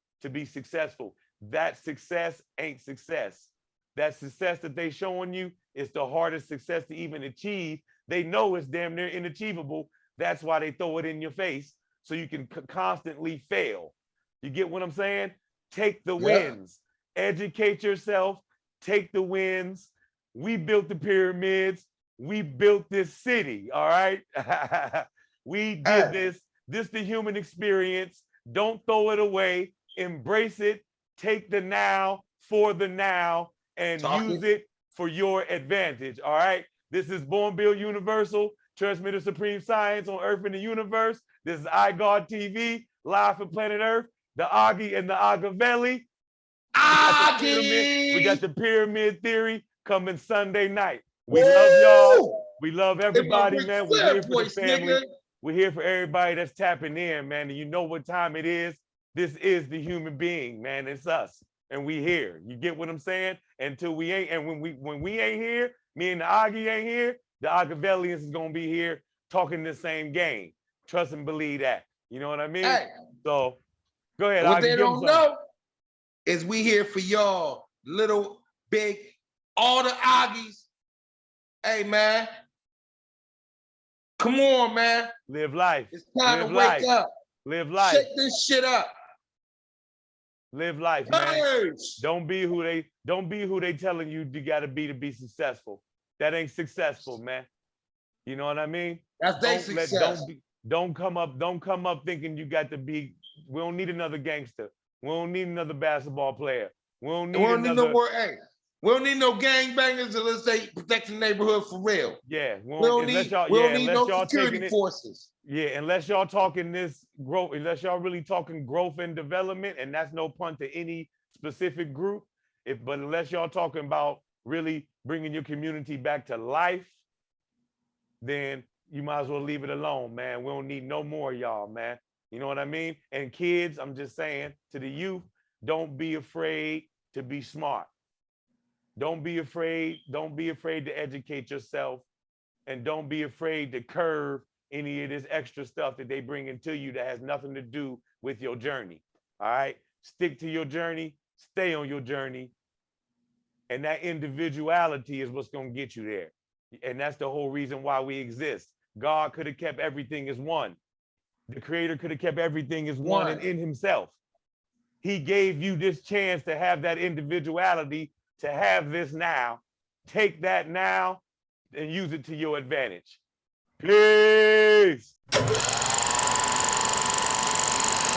successful. That success ain't success. That success that they showing you is the hardest success to even achieve. They know it's damn near inachievable. That's why they throw it in your face so you can constantly fail. You get what I'm saying? Take the wins. Educate yourself. Take the wins. We built the pyramids. We built this city, all right? We did this. This is the human experience. Don't throw it away. Embrace it. Take the now for the now and use it for your advantage, all right? This is Born Build Universal, transmitter supreme science on Earth and the universe. This is iGod TV, live for planet Earth. The Auggie and the Agavelli. We got the pyramid theory coming Sunday night. We love y'all. We love everybody, man. We're here for the family. Nigga. We're here for everybody that's tapping in, man. And you know what time it is. This is the human being, man. It's us. And we here. You get what I'm saying? Until we ain't, and when we ain't here, me and the Auggie ain't here, the Agavellians is gonna be here talking the same game. Trust and believe that. You know what I mean? Hey. So go ahead. What they don't know is we here for y'all, little, big, all the Aggies. Hey, man. Come on, man. Live life. It's time to wake up. Live life. Shake this shit up. Live life, man. Don't be who they telling you gotta be to be successful. That ain't successful, man. You know what I mean? That's their success. Don't come up thinking you got to be, we don't need another gangster. We don't need another basketball player. We don't need another. We don't need no gangbangers unless they protect the neighborhood for real. Yeah, we don't need no security forces. Yeah, unless y'all talking this growth, unless y'all really talking growth and development, and that's no pun to any specific group. But unless y'all talking about really bringing your community back to life, then you might as well leave it alone, man. We don't need no more y'all, man. You know what I mean? And kids, I'm just saying to the youth, don't be afraid to be smart. Don't be afraid to educate yourself, and don't be afraid to curve any of this extra stuff that they bring into you that has nothing to do with your journey. All right? Stick to your journey, stay on your journey. And that individuality is what's going to get you there. And that's the whole reason why we exist. God could have kept everything as one. The creator could have kept everything as one and in himself. He gave you this chance to have that individuality, to have this now. Take that now and use it to your advantage. Peace.